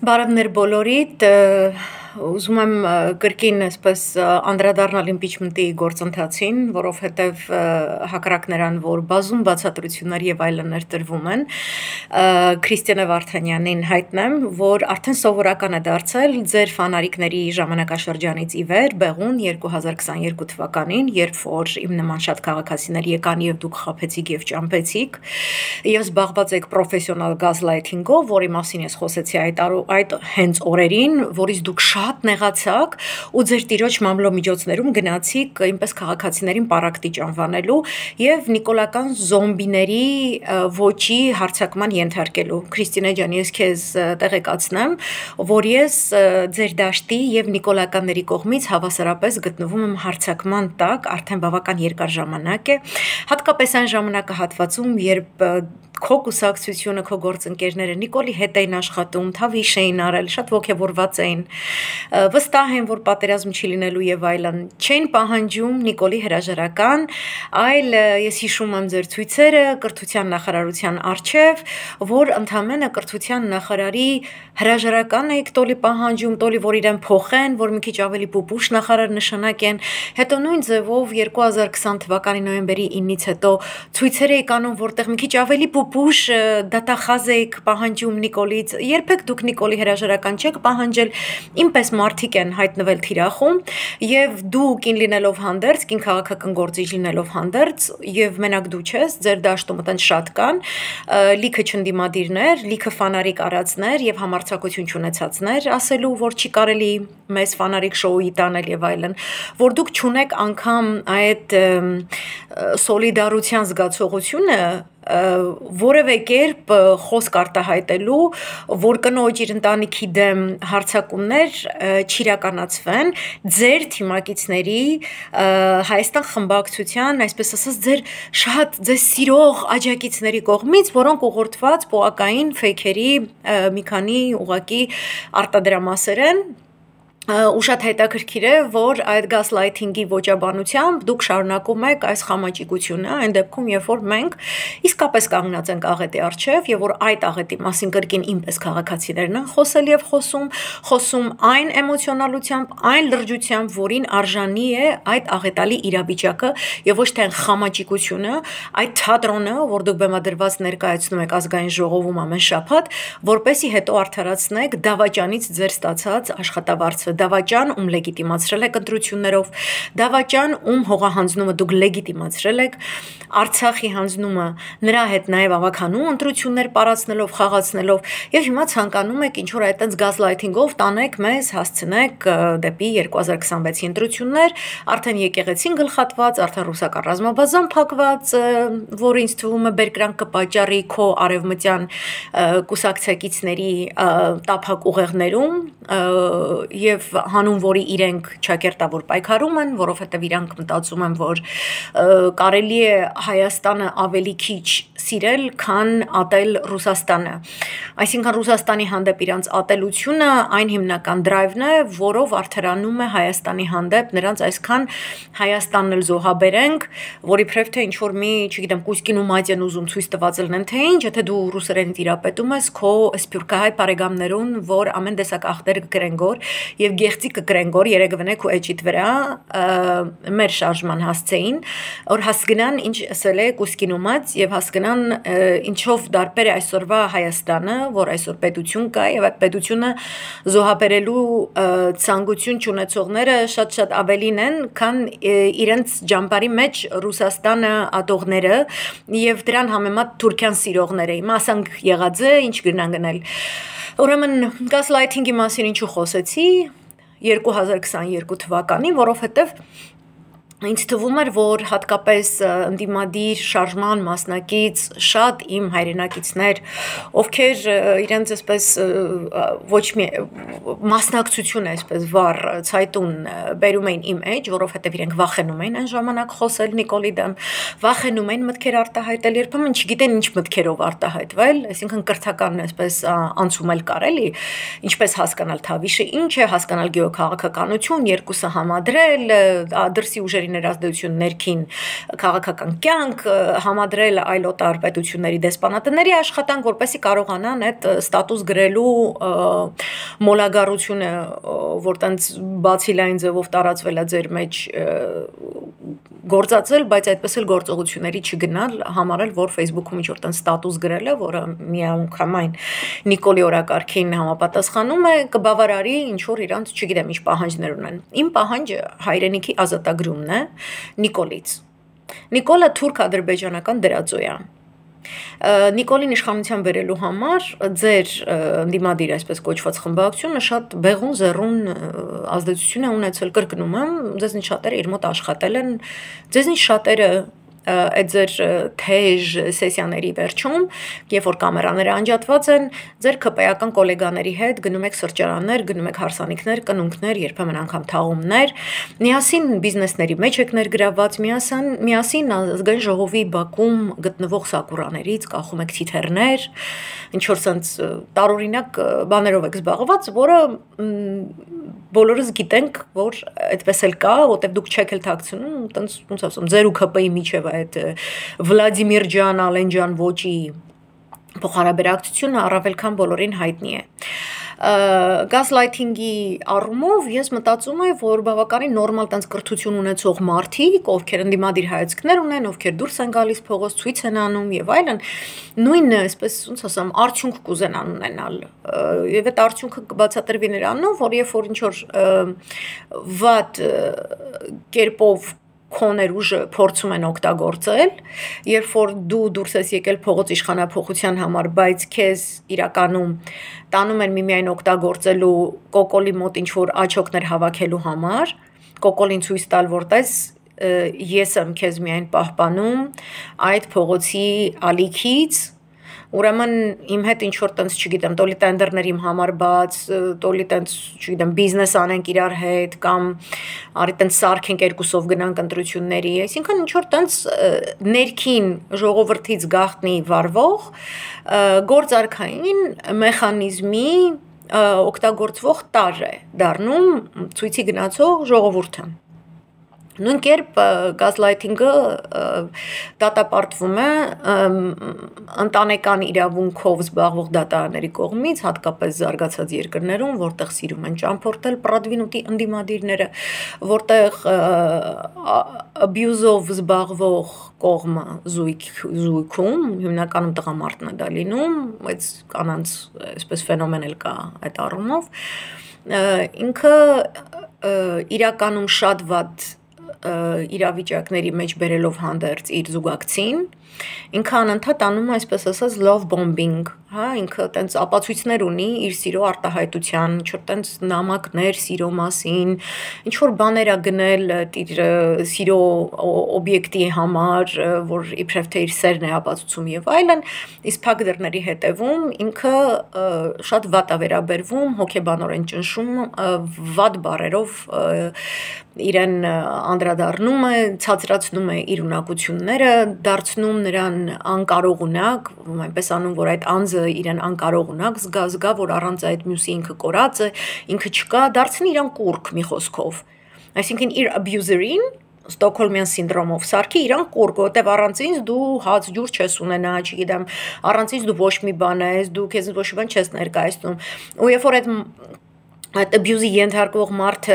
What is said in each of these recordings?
Բարևներ բոլորիդ, ուզում եմ կրկին այսպես անդրադառնալ impeachment-ի գործընթացին, որովհետև հակառակ նրան, որ բազում բացատրություններ եւ այլն տրվում են, Քրիստիանե Վարդանյանին հայտնեմ, որ արդեն սովորական է դարձել ձեր ֆանարիկների ժամանակաշրջանից ի վեր, բեղուն 2022 թվականին, երբ որ իմ նման շատ քաղաքացիներ եկան եւ դուք խաբեցիք եւ ճամփեցիք, եւ զբաղված եք պրոֆեսիոնալ գազլայթինգով, որի մասին ես խոսեցի այդ հենց օրերին, որից դուք շատ նեղացաք ու ձեր տիրոջ մամլոմիջոցներում գնացիք այնպես քաղաքացիներին պարակտիճ անվանելու եւ նիկոլական զոմբիների ոճի հարձակման ենթարկելու։ Քրիստինե ջան, ես քեզ տեղեկացնեմ, որ ես ձեր դաշտի եւ նիկոլականների կողմից հավասարապես գտնվում եմ հարձակման տակ արդեն բավական երկար ժամանակ է, հատկապես այն ժամանակահատվածում, երբ քո կուսակցությունը, քո գործընկերները Նիկոլի հետ էին աշխատում, թավիշ էին արել, շատ ոգևորված էին, վստահ են, որ պատերազմ չի լինելու եւ այլն, չեն պահանջում Նիկոլի հրաժարական, այլ ես հիշում եմ ձեր ցույցերը կրթության նախարարության առջև, որ ընդամենը կրթության նախարարի հրաժարական եք տոլի պահանջում, տոլի որ իրեն փոխեն, որ մի քիչ ավելի պուպուշ նախարար նշանակեն, հետո նույն ձևով 2020 թվականի նոյեմբերի 9-ից հետո ցույցեր եք անում, որտեղ մի քիչ ավելի պուպուշ դատախազ եք պահանջում Նիկոլից, երբեք դուք Նիկոլի հրաժարական չեք պահանջել, ինպես մարդիկ են հայտնվել թիրախում եւ դու կին լինելով հանդերձ, կին քաղաքական գործիչ լինելով հանդերձ եւ մենակ դու չես, ձեր դաշտում այդտեղ շատ կան, լիքը չնդիմադիրներ, լիքը ֆանարիկ արածներ եւ համարձակություն չունեցածներ, ասելու որ չի կարելի մեզ ֆանարիկ շոուի տանել եւ այլն, որ դուք չունեք անգամ այդ սոլիդարության զգացողությունը որևէ կերպ խոսք արտահայտելու, որ կնոջ իր ընտանիքի դեմ հարձակումներ չիրականացվեն ձեր թիմակիցների Հայաստան խմբակցության, այսպես ասած, ձեր շատ ձեզ սիրող աջակիցների կողմից, որոնք ուղղորդված պոակային ֆեյքերի մի քանի ուղակի արտադրամասեր են ու շատ հետաքրքիր է, որ այդ գասլայթինգի ոճաբանությամբ դուք շարունակում եք այս խամաճիկությունը, այն դեպքում, երբ որ մենք իսկապես կանգնած ենք աղետի առջև եւ որ այդ աղետի մասին կրկին ինպես քաղաքացիներն են խոսել եւ խոսում այն էմոցիոնալությամբ, այն լրջությամբ, որին արժանի է այդ աղետալի իրավիճակը եւ ոչ թե խամաճիկությունը, այդ թատրոնը, որ դուք բեմադրված ներկայացնում եք ազգային ժողովում ամեն շաբաթ, որպեսի հետո արդարացնեք դավաճանից ձեր ստացած աշխատավարձը դավաճան, ում լեգիտիմացրել եք ընտրություններով, դավաճան, ում հողահանձնումը դուք լեգիտիմացրել եք, Արցախի հանձնումը նրա հետ նաև ավականու ընտրություններ պարացնելով, խաղացնելով եւ հիմա ցանկանում եք ինչ որ այդտենց գազլայթինգով տանեք մեզ, հասցնեք դեպի 2026-ի ընտրություններ, արդեն եկեղեցին գլխատված, արդեն ռուսական ռազմաբազան փակված, որ ինձ թվում է բերկրանք կպատճառի քո արևմտյան կուսակցակիցների տափակ ուղեղներում եւ հանուն որի իրենք ճակերտավոր պայքարում են, որովհետեւ իրանք մտածում են, որ կարելի է Հայաստանը ավելի քիչ սիրել, քան ատել Ռուսաստանը։ Այսինքն Ռուսաստանի հանդեպ իրանց ատելությունը այն հիմնական դրայվն է, որով արդարանում է Հայաստանի հանդեպ նրանց այսքան Հայաստանն էլ զոհաբերենք, որի փրև թե ինչ որ մի, չգիտեմ, Կուսկին ու Մատյան ուզում ցույց տված լինեն, թե ինչ, եթե դու ռուսերեն տիրապետում ես քո սփյուռքահայ բարեկամներուն, որ ամեն տեսակ ախտեր կգրենգոր եւ գեղցի կգրենգոր երեգվնեք ու էջիտ վրա մեր շարժման հասցեին, որ հասկնան ինչ ասել է Կուսկինումած եւ հասկնան ինչով դարբեր է այսօրվա Հայաստանը, որ այսօր պետություն կա եւ այդ պետությունը զոհաբերելու ցանկություն չունեցողները շատ ավելին են, քան իրենց ջամբարի մեջ Ռուսաստանը ատողները եւ դրան համեմատ Թուրքիան սիրողները։ Հիմա ասանք եղած է, ինչ գնան գնել։ Ուրեմն գասլայթինգի մասին ինչու խոսեցի 2022 թվականին, որովհետև ինձ թվում էր, որ հատկապես ընդդիմադիր շարժման մասնակից շատ իմ հայրենակիցներ, ովքեր իրենց այսպես ոչ մի մասնակցություն այսպես վառ ցայտուն բերում էին իմ էջ, որովհետև իրենք վախենում էին այն ժամանակ խոսել Նիկոլի դեմ, վախենում էին մտքեր արտահայտել, երբեմն չգիտեն ինչ մտքերով արտահայտվել, այսինքն կրթական այսպես անցումել կարելի, ինչպես հասկանալ թավիշը ինչ է, հասկանալ գեոքաղաքականություն, երկուսը համադրել, դրսի ուժերի ռեսուրսների ներազդեցություն ներքին քաղաքական կյանք, համադրել այլոտար պետությունների դեսպանատների աշխատանք, որպեսզի կարողանան այդ ստատուս գրելու մոլագարությունը, որ տենց բացի լայն ձևով տարածվել է ձեր մեջ գործածել, բայց այդպես էլ գործողությունների չգնալ, համարել, որ Facebook-ում ինչ-որ տենց ստատուս գրել է, որը միանգամայն Նիկոլի օրակարգին համապատասխանում է, կբավարարի ինչ-որ իրանց, չգիտեմ, ինչ պահանջներ ունեն։ Իմ պահանջը հայրենիքի ազատագրումն է Նիկոլից։ Նիկոլը թուրք-ադրբեջանական դրածո է։ Նիկոլին իշխանության բերելու համար ձեր ընդդիմադիր այսպես կոչված խմբակցությունը շատ բեղուն զեռուն ազդեցություն է ունեցել, կրկնում եմ, ձեզնից շատերը իր մոտ աշխատել են, ձեզնից շատերը այդ ձեր թեժ սեսիաների վերջում, երբ որ կամերաները անջատված են, ձեր ԿՊ-ական գոլեգաների հետ գնում եք սրճարաններ, գնում եք հարսանիքներ, կնունքներ, երբեմն անգամ թաղումներ, միասին բիզնեսների մեջ եք ներգրավված, միասին ազգային ժողովի բակում գտնվող սակուրաներից կախում եք թիթեռներ, ինչ-որ սենց տարօրինակ բաներով եք զբաղված, որը բոլորս գիտենք, որ այդպես էլ կա, որտեղ դուք չեք էլ թաքցնում, տենց ոնց ասում, ձեր ու ԿՊ-ի միջև այդ Վլադիմիր ջան, Ալեն ջան ոճի փոխհարաբերակցությունը առավել քան բոլորին հայտնի է։ Գասլայթինգի առումով ես մտածում եմ, որ բավականին նորմալ տենց կրթություն ունեցող մարդիկ, ովքեր ընդդիմադիր հայացքներ ունեն, ովքեր դուրս են գալիս փողոց, ցույց են անում եւ այլն, նույն այսպես ոնց ասեմ, արդյունք կուզենան ունենալ։ Եվ այդ արդյունքը կբացատրվի նրանով, որ երբ որ ինչ որ վատ կերպով քոներ ուժը փորձում են օգտագործել, երբ որ դու դուրս ես եկել փողոց իշխանափոխության համար, բայց քեզ իրականում տանում են միմիայն օգտագործելու կոկոլի մոտ ինչ որ աչոկներ հավաքելու համար, կոկոլին ցույց տալ, որտես ես եմ քեզ միայն պահպանում այդ փողոցի ալիքից, ուրեմն իմ հետ ինչ որ տենց չգիտեմ, տոլի տենդերներ իմ համար բաց, տոլի տենց չգիտեմ, բիզնես անենք իրար հետ կամ արի տենց սարքենք երկուսով գնանք ընտրությունների, այսինքն ինչ որ տենց ներքին ժողովրդից գաղտնի վարվող գործարքային մեխանիզմի օգտագործվող տարր է դառնում ցույցի գնացող ժողովուրդը։ Նույն կերպ գազլայթինգը դատապարտվում է ընտանեկան իրավունքով զբաղվող դատարանների կողմից, հատկապես զարգացած երկրներում, որտեղ սիրում են ճամփորդել պրադվինուտի ընդդիմադիրները, որտեղ abuse-ով զբաղվող կողմը զույգում, հիմնականում տղամարդն է դա լինում, բայց կանանց այսպես ֆենոմեն էլ կա այդ առումով, ինքը իրականում շատ վատ իրավիճակների մեջ բերելով հանդերձ իր զուգակցին, ինքը անընդհատ անում է այսպես ասած love bombing, հա, ինքը տենց ապացույցներ ունի իր սիրո արտահայտության, ինչ-որ տենց նամակներ սիրո մասին, ինչ-որ բաներ է գնել իր սիրո օբյեկտի համար, որ իբրև թե իր սերն է ապացուցում եւ այլն, իսկ փակ դռների հետևում ինքը շատ վատ է վերաբերվում, հոգեբանորեն ճնշում, վատ բառերով իրեն անդրադառնում է, ցածրացնում է իր ունակությունները, դարձնում նրան անկարողունակ, այնպես անում, որ այդ անձը իրեն անկարողունակ զգա, որ առանց այդ մյուսի ինքը կորած է, ինքը չկա, դարձնի իրան կուրկ մի խոսքով։ Այսինքն իր abuser-ին Ստոկհոլմյան սինդրոմով սարքի իրան կուրկ, որտեվ առանց ինձ դու հաց ջուր չես ունենա, չգիտեմ, առանց ինձ դու ոչ մի բան ես, դու քեզ ոչ մի բան չես ներկայացնում։ Ու երբ որ այդ abuse-ի ենթարկվող մարդը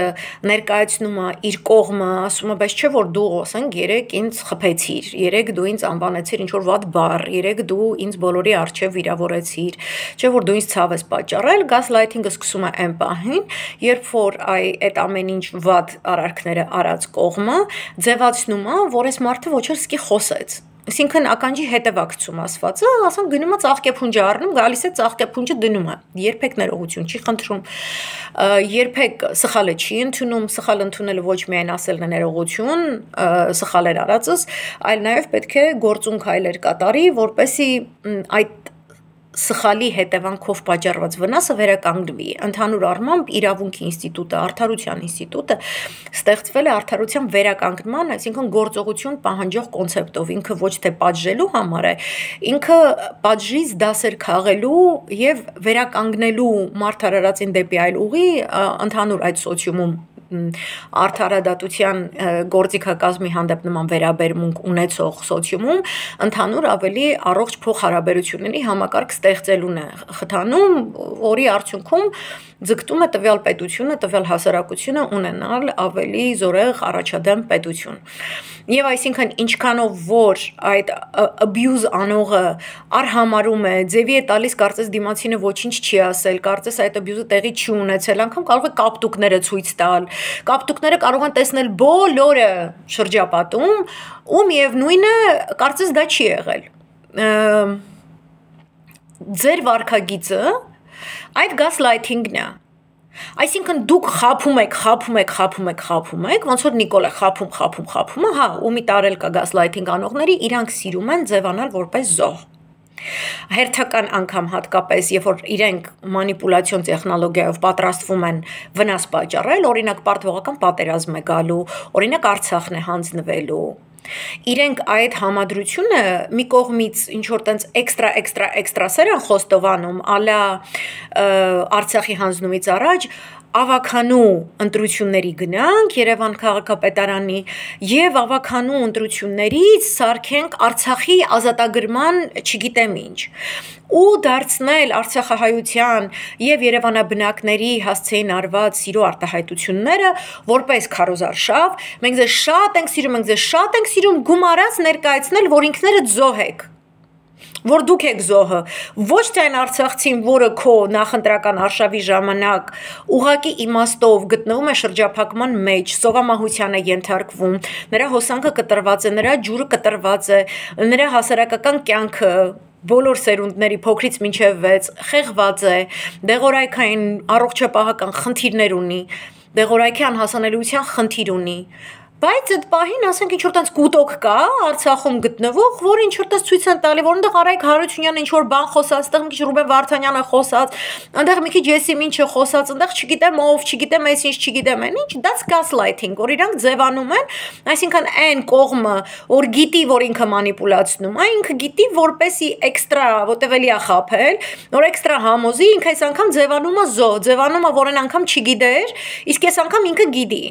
ներկայացնում է իր կողմը, ասում է, բայց չէ որ դու ասենք երեք ինձ խփեցիր, երեք դու ինձ անվանեցիր ինչ որ վատ բառ, երեք դու ինձ բոլորի առջև վիրավորեցիր, չէ որ դու ինձ ցավ ես պատճառել, գասլայթինգը սկսում է այն պահին, երբ որ այդ ամեն ինչ վատ արարքները արած կողմը ձևացնում է, որ այս մարդը ոչ էլ սկի խոսեց։ Այսինքն ականջի հետևակցում ասվածը, ասենք գնում է ծաղկեփունջը առնում, գալիս է ծաղկեփունջը դնում է։ Երբեք ներողություն չի խնդրում, երբեք սխալը չի ընդունում, սխալ ընդունելը ոչ միայն ասելն է ներողություն, սխալ էր արածս, այլ նաև պետք է գործուն քայլեր կատարի, որպեսզի այդ սխալի հետևանքով պատճառված վնասը վերականգնվի։ Ընդհանուր առմամբ իրավունքի ինստիտուտը, արդարության ինստիտուտը ստեղծվել է արդարության վերականգնման, այսինքն գործողություն պահանջող կոնցեպտով, ինքը ոչ թե պատժելու համար է, ինքը պատժից դասեր քաղելու եւ վերականգնելու մարդ արարածին դեպի այլ ուղի ընդհանուր այդ սոցիումում արդարադատության գործիքակազմի հանդեպ նման վերաբերմունք ունեցող սոցիումում ընդհանուր ավելի առողջ փոխհարաբերությունների համակարգ ստեղծելուն է խթանում, որի արդյունքում ձգտում է տվյալ պետությունը, տվյալ հասարակությունը ունենալ ավելի զորեղ առաջադեմ պետություն։ Եվ այսինքն ինչքանով որ այդ abuse անողը արհամարում է, ձևի է տալիս կարծես դիմացինը ոչինչ չի ասել, կարծես այդ abuse-ը տեղի չի ունեցել, անգամ կարող է կապտուկները ցույց տալ։ Կապտուկները կարող են տեսնել բոլորը շրջապատում, ու միևնույնը կարծես դա չի եղել։ Ձեր վարքագիծը այդ գասլայթինգն է։ Այսինքն դուք խափում եք, ոնց որ Նիկոլ է խափում, հա, ու մի տարել կա գասլայթինգ անողների, իրանք սիրում են ձևանալ որպես զոհ։ Հերթական անգամ հատկապես, երբ որ իրենք մանիպուլյացիոն տեխնոլոգիայով պատրաստվում են վնաս պատճառել, օրինակ պարտվողական պատերազմ է գալու, օրինակ Արցախն է հանձնվելու։ Իրենք այդ համադրությունը մի կողմից ինչ որ տենց էքստրա սեր են խոստովանում, ալա Արցախի հանձնումից առաջ ավականու ընտրությունների գնանք Երևան քաղաքապետարանի եւ ավականու ընտրություններից սարքենք Արցախի ազատագրման չգիտեմ ինչ ու դարձնել Արցախահայության եւ Երևանաբնակների հասցեին արված սիրո արտահայտությունները որպես քարոզարշավ մենք ձեզ շատ ենք սիրում գումարած ներկայացնել որ ինքներդ զոհ եք որ դուք եք զոհը, ոչ թե այն արցախցին, որը քո նախընտրական արշավի ժամանակ ուղակի իմաստով գտնվում է շրջափակման մեջ, սովամահության է ենթարկվում, նրա հոսանքը կտրված է, նրա ջուրը կտրված է, նրա հասարակական կյանքը բոլոր սերունդների փոքրից մինչև 6 խեղված է, դեղորայքային առողջապահական խնդիրներ ունի, դեղորայքի անհասանելիության խնդիր ունի Բայց այդ պահին ասենք ինչ որ տենց կուտոկ կա Արցախում գտնվող, որ ինչ որ տես ցույց են տալի, որ այնտեղ Արայք Հարությունյանը ինչ որ բան խոսած, այնտեղ մի քիչ Ռուբեն Վարդանյանը խոսած, այնտեղ մի քիչ Եսիմ ինչը խոսած, այնտեղ չգիտեմ ով, չգիտեմ այս ինչ, չգիտեմ այն ինչ, that's gaslighting, որ իրանք ձևանում են, այսինքն այն կողմը, որ գիտի, որ ինքը մանիպուլացնում, այն ինքը գիտի, որպեսի էքստրա, որտեվ էլի է խափել, որ էքստրա համոզի, ինքը այս անգամ ձևանում է զոհ, ձևանում է, որ այն անգամ չգիտեր, իսկ այս անգամ ինքը գիտի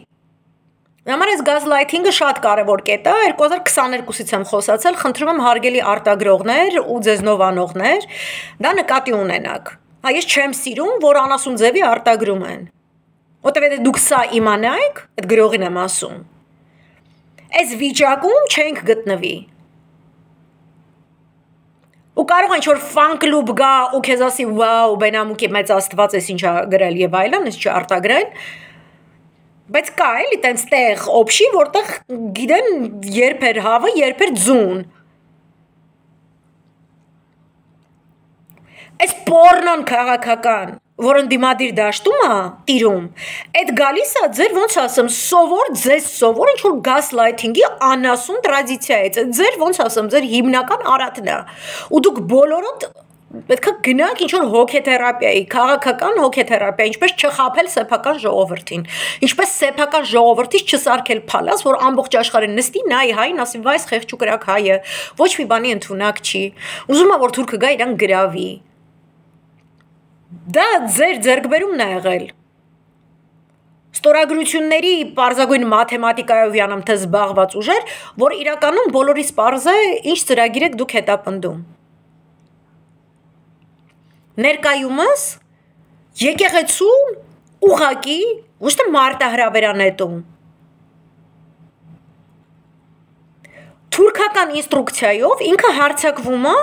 Համար այս գազլայթինգը շատ կարևոր կետ է, 2022-ից եմ խոսացել, խնդրում եմ հարգելի արտագրողներ ու ձեզնով անողներ, դա նկատի ունենաք։ Հա ես չեմ սիրում, որ անասուն ձևի արտագրում են։ Որտեւ դուք սա իմանայք, այդ գրողին եմ ասում։ Այս վիճակում չենք գտնվի։ Ու կարող են ինչ-որ ֆան կլուբ գա ու քեզ ասի, վաու, բենամուկի մեծ աստված էս ինչ ա գրել եւ այլն, ես չարտագրել Բայց կա էլի տենց տեղ օբշի, որտեղ գիտեն երբ էր հավը, երբ էր ձուն։ Այս պորնոն քաղաքական, որ ընդդիմադիր դաշտում է տիրում, այդ գալիս է ձեր ոնց ասեմ, ձեզ սովոր ինչ-որ գասլայթինգի անասուն տրադիցիայից, ձեր ոնց ասեմ, ձեր հիմնական արատն է։ Ու դուք բոլորոդ պետք է գնանք ինչ-որ հոգեթերապիայի, քաղաքական հոգեթերապիա, ինչպես չխաբել սեփական ժողովրդին, ինչպես սեփական ժողովրդից չսարքել փալաս, որ ամբողջ աշխարհը նստի, նայի հային, ասի, վայ, խեղճուկրակ հայը, ոչ մի բանի ընդունակ չի, ուզում է, որ թուրքը գա իրան գրավի։ Դա ձեր ձեռքբերումն է եղել։ Ստորագրությունների պարզագույն մաթեմատիկայով յանամ թե զբաղված ուժեր, որ իրականում բոլորիս պարզ է, ինչ ծրագիր եք դուք հետապնդում։ Ներկայումս եկեղեցուն ուղակի ոչ թե մարտահրավերանետում թուրքական ինստրուկցիայով ինքը հարձակվում է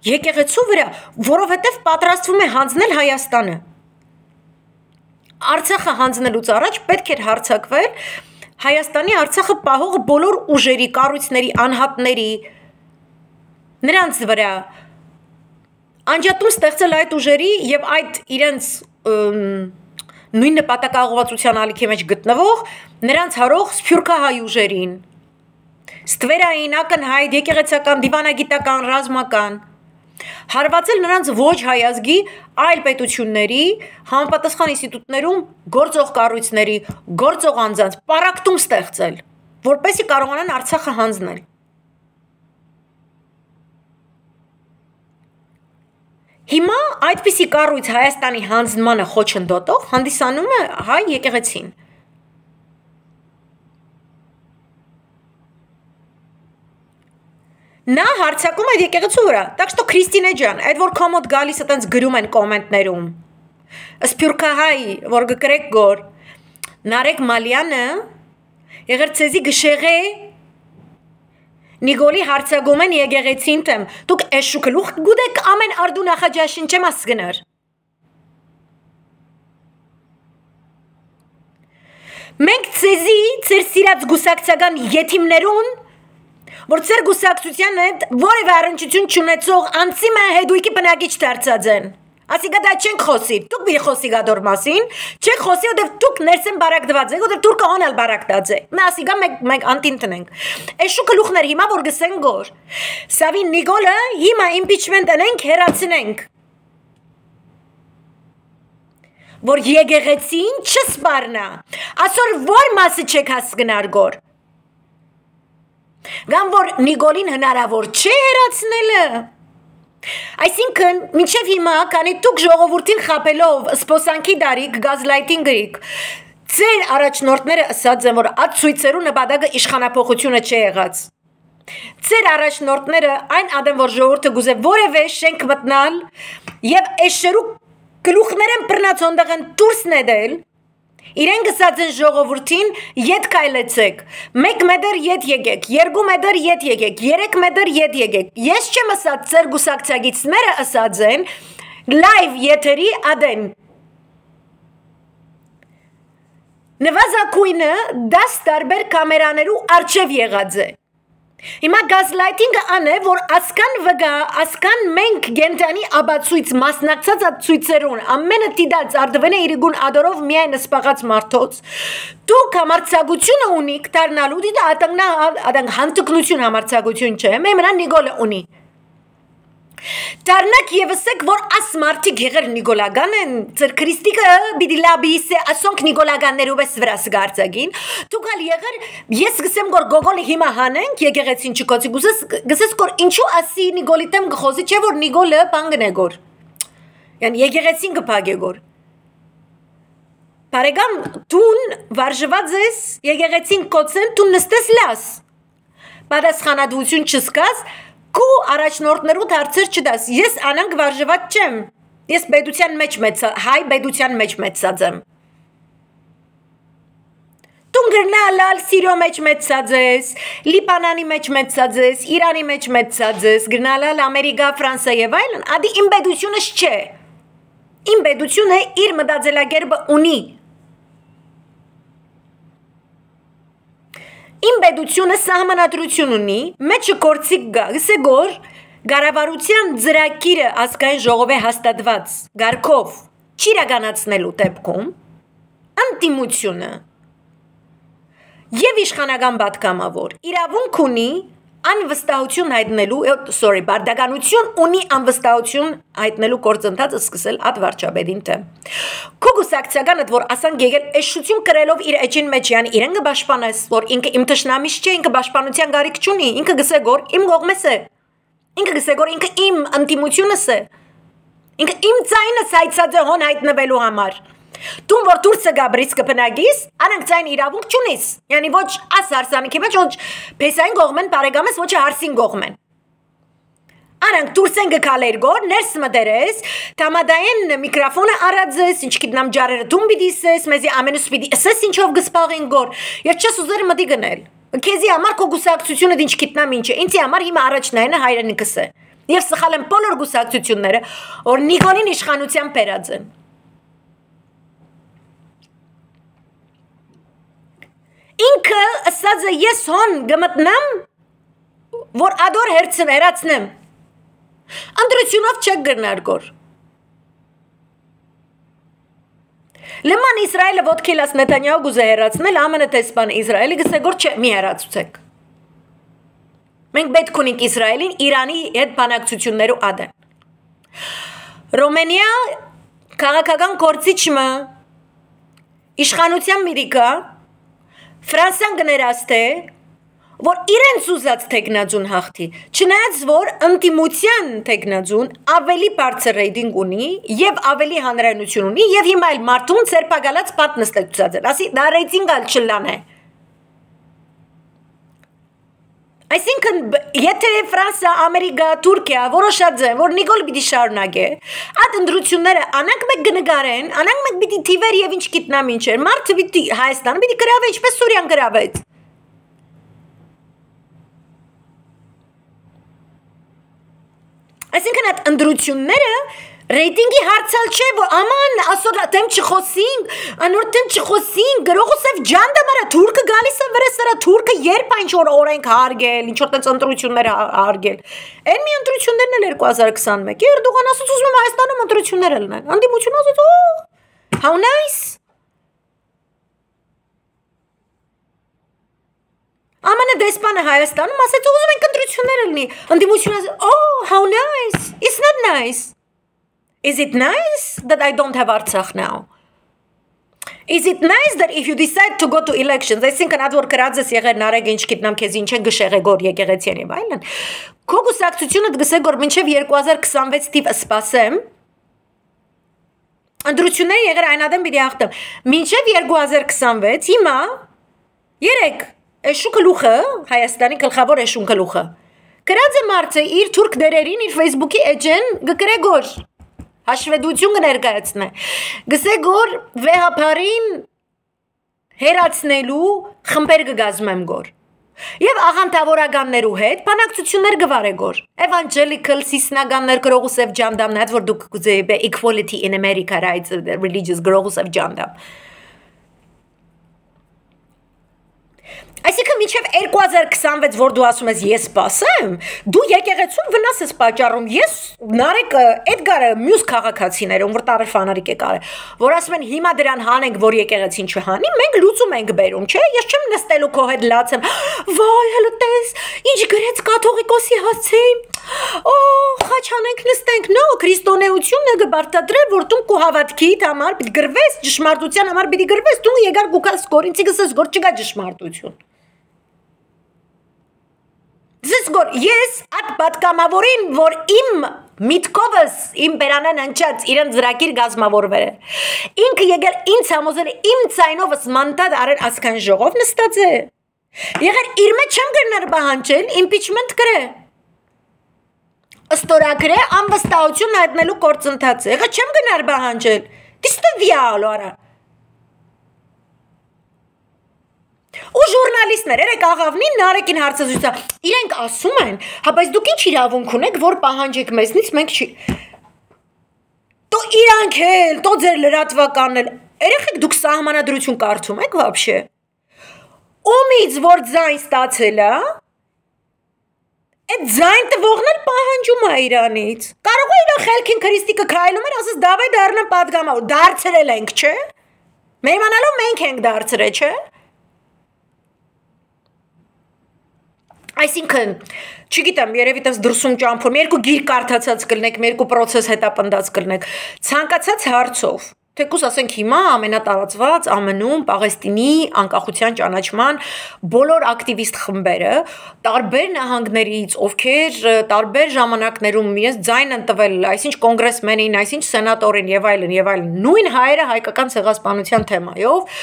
եկեղեցու վրա, որովհետև պատրաստվում է հանձնել Հայաստանը։ Արցախը հանձնելուց առաջ պետք էր հարձակվել Հայաստանի Արցախը պահող բոլոր ուժերի, կառույցների, անհատների նրանց վրա Անջատում ստեղծել այդ ուժերի եւ այդ իրենց նույն նպատակաուղղվածության ալիքի մեջ գտնվող նրանց հարող սփյուռքահայ ուժերին ստվերային ակնհայտ եկեղեցական դիվանագիտական ռազմական հարվածել նրանց ոչ հայազգի այլ պետությունների համապատասխան ինստիտուտներում գործող կառույցների գործող անձանց պարակտում ստեղծել որպեսզի կարողանան Արցախը հանձնել Հիմա այդպիսի կառույց Հայաստանի հանձնմանը խոչընդոտող հանդիսանում է հայ եկեղեցին։ Նա հարցակում այդ եկեղեցու վրա, так что Քրիստինե ջան, այդ որ կոմոդ գալիս այտենց գրում են կոմենտներում։ Սփյուռքահայ, որ գկրեք գոր, Նարեկ Մալյանը եղերցեզի գշեղե Նիկոլի հարցակում են եկեղեցին թեմ, դուք էշու գլուխ գուդեք ամեն արդու նախաճաշին չեմ ասգներ։ Մենք ցեզի ծեր սիրած գուսակցական յետիմներուն որ ծեր գուսակցության հետ որևէ առնչություն չունեցող անցի մը հետույքի բնակիչ դարձած են։ Ասիկա դա չենք խոսի, դուք մի խոսի գադոր մասին, չենք խոսի, որտեղ դուք ներսեն բարակդված եք, որտեղ դուք հոնել բարակդած է։ Նա ասիկա մենք անտին տնենք։ Էշու գլուխներ հիմա որ գսեն գոր։ Սավի Նիկոլը հիմա իմպիչմենտ անենք, հերացնենք։ Որ եկեղեցին չսպառնա։ Ասոր որ մասը չեք հասկնար գոր։ Գամ որ Նիկոլին հնարավոր չէ հերացնելը։ Այսինքն, մինչև հիմա, քանի դուք ժողովրդին խաբելով սպոսանքի դարիք, գազլայթին գրիք, ձեր առաջնորդները ասած են, որ այդ ցույցերու նպատակը իշխանափոխությունը չի եղած։ Ձեր առաջնորդները այն ադեմ, որ ժողովուրդը գուզե որևէ շենք մտնալ եւ էշերու գլուխներեն բռնած հոնդեղեն դուրս նետել, իրեն գսած են ժողովրդին ետ կայլեցեք, 1 մետր ետ եկեք, 2 մետր ետ եկեք, 3 մետր ետ եկեք, ես չեմ ասած ծեր գուսակցագիցները ասած են, լայվ եթերի ադեն, նվազակույնը 10 տարբեր կամերաներու արջև եղած է, հիմա գազլայթինգը անը, որ ասկան վգա, ասկան մենք գենտանի աբացույց մասնակցած այդ ցույցերուն, ամենը տիդած արդվեն է իրիգուն ադորով միայն սպաղած մարդոց, դուք համարցագությունը ունիք դարնալու, դիդա ադանգ հանտկնություն համարցագություն չէ, մեմրան Նիկոլը ունի։ Դարնակ եվսեք, որ աս մարդիկ եղեր Նիկոլագան են, ծր Քրիստիկը բիդի լաբիս է, ասոնք Նիկոլագաններով ես վրաս գարձագին, դուքալ եղեր, ես գսեմ գոր գոգոլի հիմա հանենք, եկեղեցին չկոցի, գսես գոր ինչու ասի Նիկոլի տեմ գխոզի, չէ որ Նիկոլը բանգն է գոր, եկեղեցին գպագ է գոր, բարեգամ, տուն վարժված ես, եկեղեցին կոցեն, տուն նստես լաս, պատասխանատվություն չսկաս, Կու առաջնորդներու դարձեր չդաս, ես անանք վարժված չեմ, ես բեդության մեջ մեծա, հայ բեդության մեջ մեծած եմ։ Տուն գրնալալ Սիրիո մեջ մեծած ես, Լիբանանի մեջ մեծած ես, Իրանի մեջ մեծած ես, գրնալալ Ամերիկա, Ֆրանսա եւ այլն, ադի իմ բեդությունս չէ, իմ բեդությունը իր մտածելակերպը ունի, Իմ բեդությունը սահմանադրություն ունի, մեջը կորցիկ գա, գսե գոր, գարավարության ձրակիրը ազգային ժողով է հաստատված, գարկով, չիրականացնելու տեպքում, անտիմությունը և իշխանական պատգամավոր, իրավունք ունի անվստահություն հայտնելու, բարդականություն ունի անվստահություն հայտնելու գործընթացը սկսել այդ վարչապետին թե։ Քո գուսակցականդ, որ ասանք եկել էշություն կրելով իր էջին մեջ, յան իրեն կպաշտպանես, որ ինքը իմ թշնամիս չէ, ինքը պաշտպանության գարիք չունի, ինքը գսե գոր իմ կողմես է, ինքը գսե գոր ինքը իմ ընտիմությունս է, ինքը իմ ձայնս հայցած է հոն հայտնվելու համար։ Դու որ դուրսը գաբրից կպնագիս, անանք ձայն իրավունք չունիս, յանի ոչ աս հարսանիքի մեջ, ոչ պեսային գողմեն բարեգամես, ոչ հարսին գողմեն։ Անանք դուրսեն գկալեր գոր, ներս մտերես, տամադային միկրոֆոնը առածես, ինչ կիտնամ ջարերը դում բիդիսես, մեզի ամենուս բիդի ասես ինչով գսպաղին գոր, և չես ուզեր մտի գնել։ Քեզի համար քո գուսակցությունը ինչ կիտնամ ինչ է, ինձի համար հիմա առաջնայինը հայրենիքս է։ Եվ սխալ են բոլոր գուսակցությունները, որ Նիկոլին իշխանության բերած են։ Ինքը ասած է ես հոն գմտնամ, որ ադոր հերացնեմ, ընտրությունով չեք գրնար գոր։ Լման Իսրայելը ոտքելաս Նետանյահու գուզե հերացնել, ամենը տեսպան Իսրայելի գսե գոր չէ մի հերացուցեք։ Մենք պետք ունենք Իսրայելին Իրանի հետ բանակցություններու ադեն։ Ռոմենիա քաղաքական գործիչը իշխանության միրիկա Ֆրանսիան գներաստ է, որ իրենց ուզած տեխնազուն հաղթի, չնայած որ ընդդիմության տեխնազուն ավելի բարձր ռեյտինգ ունի եւ ավելի հանրայնություն ունի եւ հիմա էլ մարդուն ցերպակալած պատնստեցած է, ասի դա ռեյտինգալ չլան է։ Այսինքն եթե Ֆրանսիա, Ամերիկա, Թուրքիա որոշած են, որ Նիկոլ պիտի շարունակե, այդ ընտրությունները անանք մեկ կնկարեն, անանք մեկ պիտի թիվեր եւ ինչ գիտնամ ինչ էր, մարդը պիտի Հայաստանը պիտի գրավե, ինչպես Սուրիան գրավեց։ Այսինքն այդ ընտրությունները ռեյտինգի հարցալ չէ, որ աման ասոր դեմ չխոսին, անոր դեմ չխոսին, գրողոսև ջանդը մարա թուրքը գալիս է վրեսերա թուրքը երբ ինչ որ օրենք հարգել, ինչ որ տենց ընտրություններ հարգել։ Այն մի ընտրություններն էլ 2021-ի Էրդողան ասաց ուզում եմ Հայաստանում ընտրություններ լինեն։ Անդիմությունը ասաց, «Oh, how nice»։ Ամենը դեսպանը Հայաստանում ասաց ուզում ենք ընտրություններ լինի։ Անդիմությունը ասաց, «Oh, how nice»։ It's not nice. Is it nice that I don't have Artsakh now? Is it nice that if you decide to go to elections, այսինքն այդ որ գրածես եղեր նարեկ ինչ գիտնամ քեզ ինչ են գշեղե գոր եկեղեցին եւ այլն, քո գուսակցությունը դգսե գոր մինչեւ 2026 թիվ սպասեմ, ընտրությունները եղեր այնադեմ պիտի հաղթեմ, մինչեւ 2026 հիմա 3 Էշու գլուխը, Հայաստանի գլխավոր էշուն գլուխը։ Գրած է մարդը իր թուրք դերերին իր Facebook-ի էջեն գկրե գոր։ Հաշվետվություն կներկայացնե։ Գսե գոր վեհապարին հերացնելու խմբեր կգազմեմ գոր։ Եվ աղանդավորականներու հետ բանակցություններ գվարե գոր։ Evangelical սիսնականներ գրողուսև ջանդամն այդ որ դուք գուզեբե equality in America rights religious գրողուսև ջանդամ։ Այսինքն մինչև 2026 որ դու ասում ես ես սպասեմ, դու եկեղեցուն վնաս ես պատճառում, ես նարեկը Էդգարը մյուս քաղաքացիները, ում որ տարեֆանարիկ է կարը, որ ասում են հիմա դրան հանենք, որ եկեղեցին չհանի, մենք լուծում ենք բերում, չէ, ես չեմ նստելու քո հետ լացեմ, վայ, հələ տես, ինչ գրեց կաթողիկոսի հասցեին, խաչանենք նստենք, նո, քրիստոնեությունն է գբարտադրե, որ դու քո հավատքիդ համար պիտի գրվես, ճշմարտության համար պիտի գրվես, դու եկար գուկաս կորինցի գսես գոր չկա ճշմարտություն։ Զսգոր, ես այդ պատկամավորին, որ իմ միտքովս, իմ բերանեն ընչած, իրեն զրակիր գազմավորվեր է, ինքը եկել ինձ համոզել է, իմ ծայնովս մանտատ արել ասկան ժողով նստած է, եղեր իր մեջ չեմ գրներ բահանջել, impeachment գրե, ստորագրե, անվստահություն հայտնելու կործընթաց է, եղեր չեմ գրներ բահանջել, դիստը վիալո արա, ու ժուրնալիստներ երեք աղավնին նարեկին հարցազրույցա իրենք ասում են հա բայց դուք ինչ իրավունք ունեք որ պահանջեք մեզնից մենք չի տո իրանք էլ տո ձեր լրատվականն էլ երեխեք դուք սահմանադրություն կարդում եք вообще ումից որ ձայն ստացել է այդ ձայն տվողն էլ պահանջում է իրանից կարող է իր խելքին քրիստիկը քայլում էր ասես դավայ դառնան պատգամավոր դարձրել ենք չէ մերմանալով մենք ենք դարձրել չէ Այսինքն, չգիտեմ, երևի տես դրսում ճամփորում, երկու գիր կարդացած կլնեք, երկու պրոցես հետապնդած կլնեք, ցանկացած հարցով, թեկուզ ասենք հիմա ամենատարածված ԱՄՆ-ում Պաղեստինի անկախության ճանաչման բոլոր ակտիվիստ խմբերը տարբեր նահանգներից, ովքեր տարբեր ժամանակներում իրենց ձայն են տվել, այսինչ կոնգրեսմենին, այսինչ սենատորին եւ այլն, նույն հայերը հայկական ցեղասպանության թեմայով,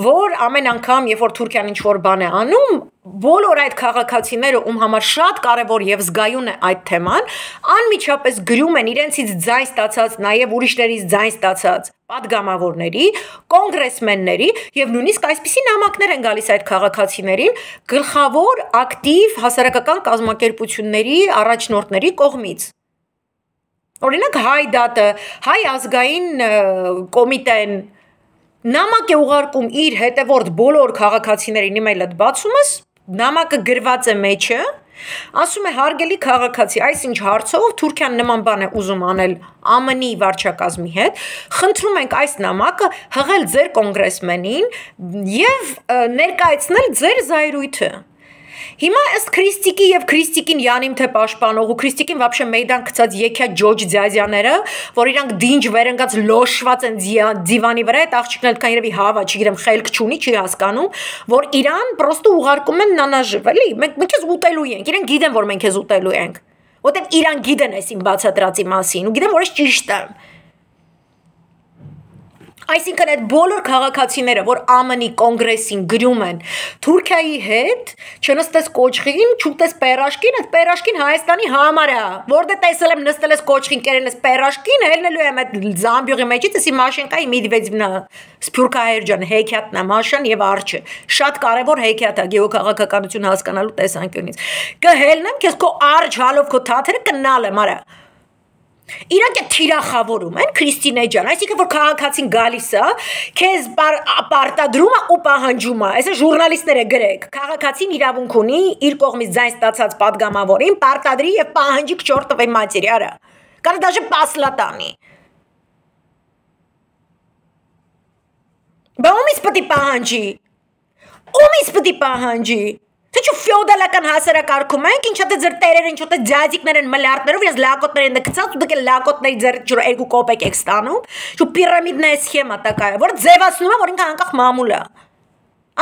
որ ամեն անգամ, երբ որ Թուրքիան ինչ-որ բան է անում, բոլոր այդ քաղաքացիները, ում համար շատ կարևոր եւ զգայուն է այդ թեման, անմիջապես գրում են իրենցից ձայն ստացած, նաեւ ուրիշներից ձայն ստացած պատգամավորների, կոնգրեսմենների եւ նույնիսկ այսպիսի նամակներ են գալիս այդ քաղաքացիներին գլխավոր ակտիվ հասարակական կազմակերպությունների առաջնորդների կողմից։ Օրինակ հայ դատը, հայ ազգային կոմիտեն նամակ է ուղարկում իր հետևորդ բոլոր քաղաքացիներին իմեյլը բացումս, նամակը գրված է մեջը, ասում է հարգելի քաղաքացի, այս ինչ հարցով Թուրքիան նման բան է ուզում անել ԱՄՆ-ի վարչակազմի հետ, խնդրում ենք այս նամակը հղել ձեր կոնգրեսմենին եւ ներկայացնել ձեր զայրույթը։ Հիմա ըստ Քրիստիկի եւ Քրիստիկին յանիմ թե պաշտպանող ու Քրիստիկին вообще մեյդան գցած եկյա ջոջ ձյազյաները, որ իրանք դինջ վերընկած լոշված են դիվանի վրա, այդ աղջիկն այդքան երևի հավա, չգիտեմ, խելք չունի, չի հասկանում, որ իրան պրոստը ուղարկում են նանաժև, էլի, մենք քեզ ուտելու ենք, իրենք գիտեն, որ մենք քեզ ուտելու ենք, որտեղ իրան գիտեն այս իմ բացատրածի մասին, ու գիտեն, որ ես ճիշտ եմ։ Այսինքն այդ բոլոր քաղաքացիները, որ ԱՄՆ-ի կոնգրեսին գրում են Թուրքիայի հետ, չնստես կոճղին, չուտես պերաշկին, այդ պերաշկին Հայաստանի համար է, որտե տեսել եմ նստել ես կոճղին, կերել ես պերաշկին, ելնելու եմ այդ զամբյուղի մեջից, էսի Մաշենկայի Մեդվեդևնա Սփյուռքահայեր ջան, հեքիաթն է Մաշան եւ արջը։ Շատ կարեւոր հեքիաթ է գեոքաղաքականություն հասկանալու տեսանկյունից։ Կհելնեմ քեզ քո արջ հալով քո թաթերը կնալ եմ, արա։ Իրանք թիրախավորում են Քրիստինե ջան, այսինքն որ քաղաքացին գալիս է, քեզ պարտադրում է ու պահանջում է, այսինքն ժուրնալիստները գրեք, քաղաքացին իրավունք ունի իր կողմից ձայն ստացած падգամավորին պարտադրի եւ պահանջի к чёртовой матери, արա։ Կարա դաժե պասլատանի։ Բա ումից պետք է պահանջի։ Ումից պետք է պահանջի։ Թե չէ ֆեոդալական հասարակարգում ենք, ինչա թե ձեր տերերը, ինչա թե ձյաձիկներ են մլիարդներով, ես լակոտներ են գցած, ու դուք լակոտների ձեր 2 կոպեկ եք ստանում, ու պիրամիդная սխեմա տակայ, որ ձևացնում է, որ ինքը անկախ մամուլ է։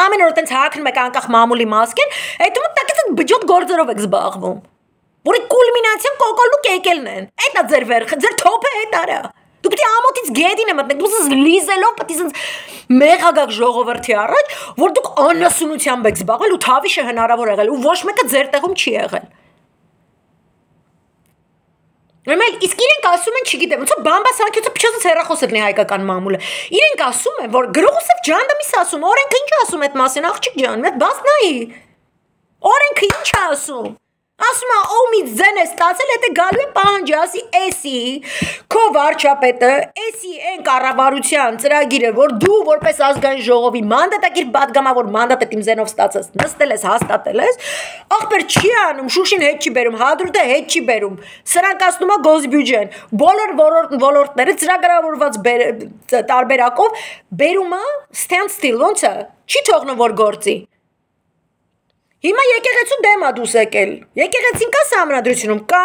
Ամեն օր տենց հակնում եք անկախ մամուլի մասկեն, հետո տակից այդ բջոտ գործերով եք զբաղվում։ Որի կուլմինացիան կոկոլու կեկելն են։ Այդ է ձեր վերքը, ձեր թոփը այդ արա։ Դուք պետք է ամոթից գետին է մտնեք, դուք լիզելով պետք է սենց մեղագակ ժողովրդի առաջ, որ դուք անասունությամբ եք զբաղվել ու թավիշը հնարավոր եղել ու ոչ մեկը ձեր տեղում չի եղել։ Ուրեմն իսկ իրենք ասում են, չգիտեմ, ոնց բամբա սանքյոցը փչացած հեռախոս լինի հայկական մամուլը։ Իրենք ասում են, որ Գրողոսեվ Ջանդամիս ասում, օրենքը ինչ ասում այդ մասին, աղջիկ ջան, մեծ բաց նայի։ Օրենքը ինչ ասում։ Ասում է օմից ձեն է ստացել, հետո գալու է պահանջի, ասի էսի, քո վարչապետը, էսի այն կառավարության ծրագիրը, որ դու որպես ազգային ժողովի մանդատակիր падգամավոր մանդատը իմ ձենով ստացած, նստել ես, հաստատել ես, ախպեր չի անում, Շուշին հետ չի բերում, Հադրութը հետ չի բերում, սրանք ասնում է գոսբյուջեն, բոլոր ոլորտները ծրագրավորված տարբերակով բերում է stand still, ոնց է, չի թողնում որ գործի։ Հիմա եկեղեցու դեմ է դուս եկել։ Եկեղեցին կա սահմանադրությունում, կա,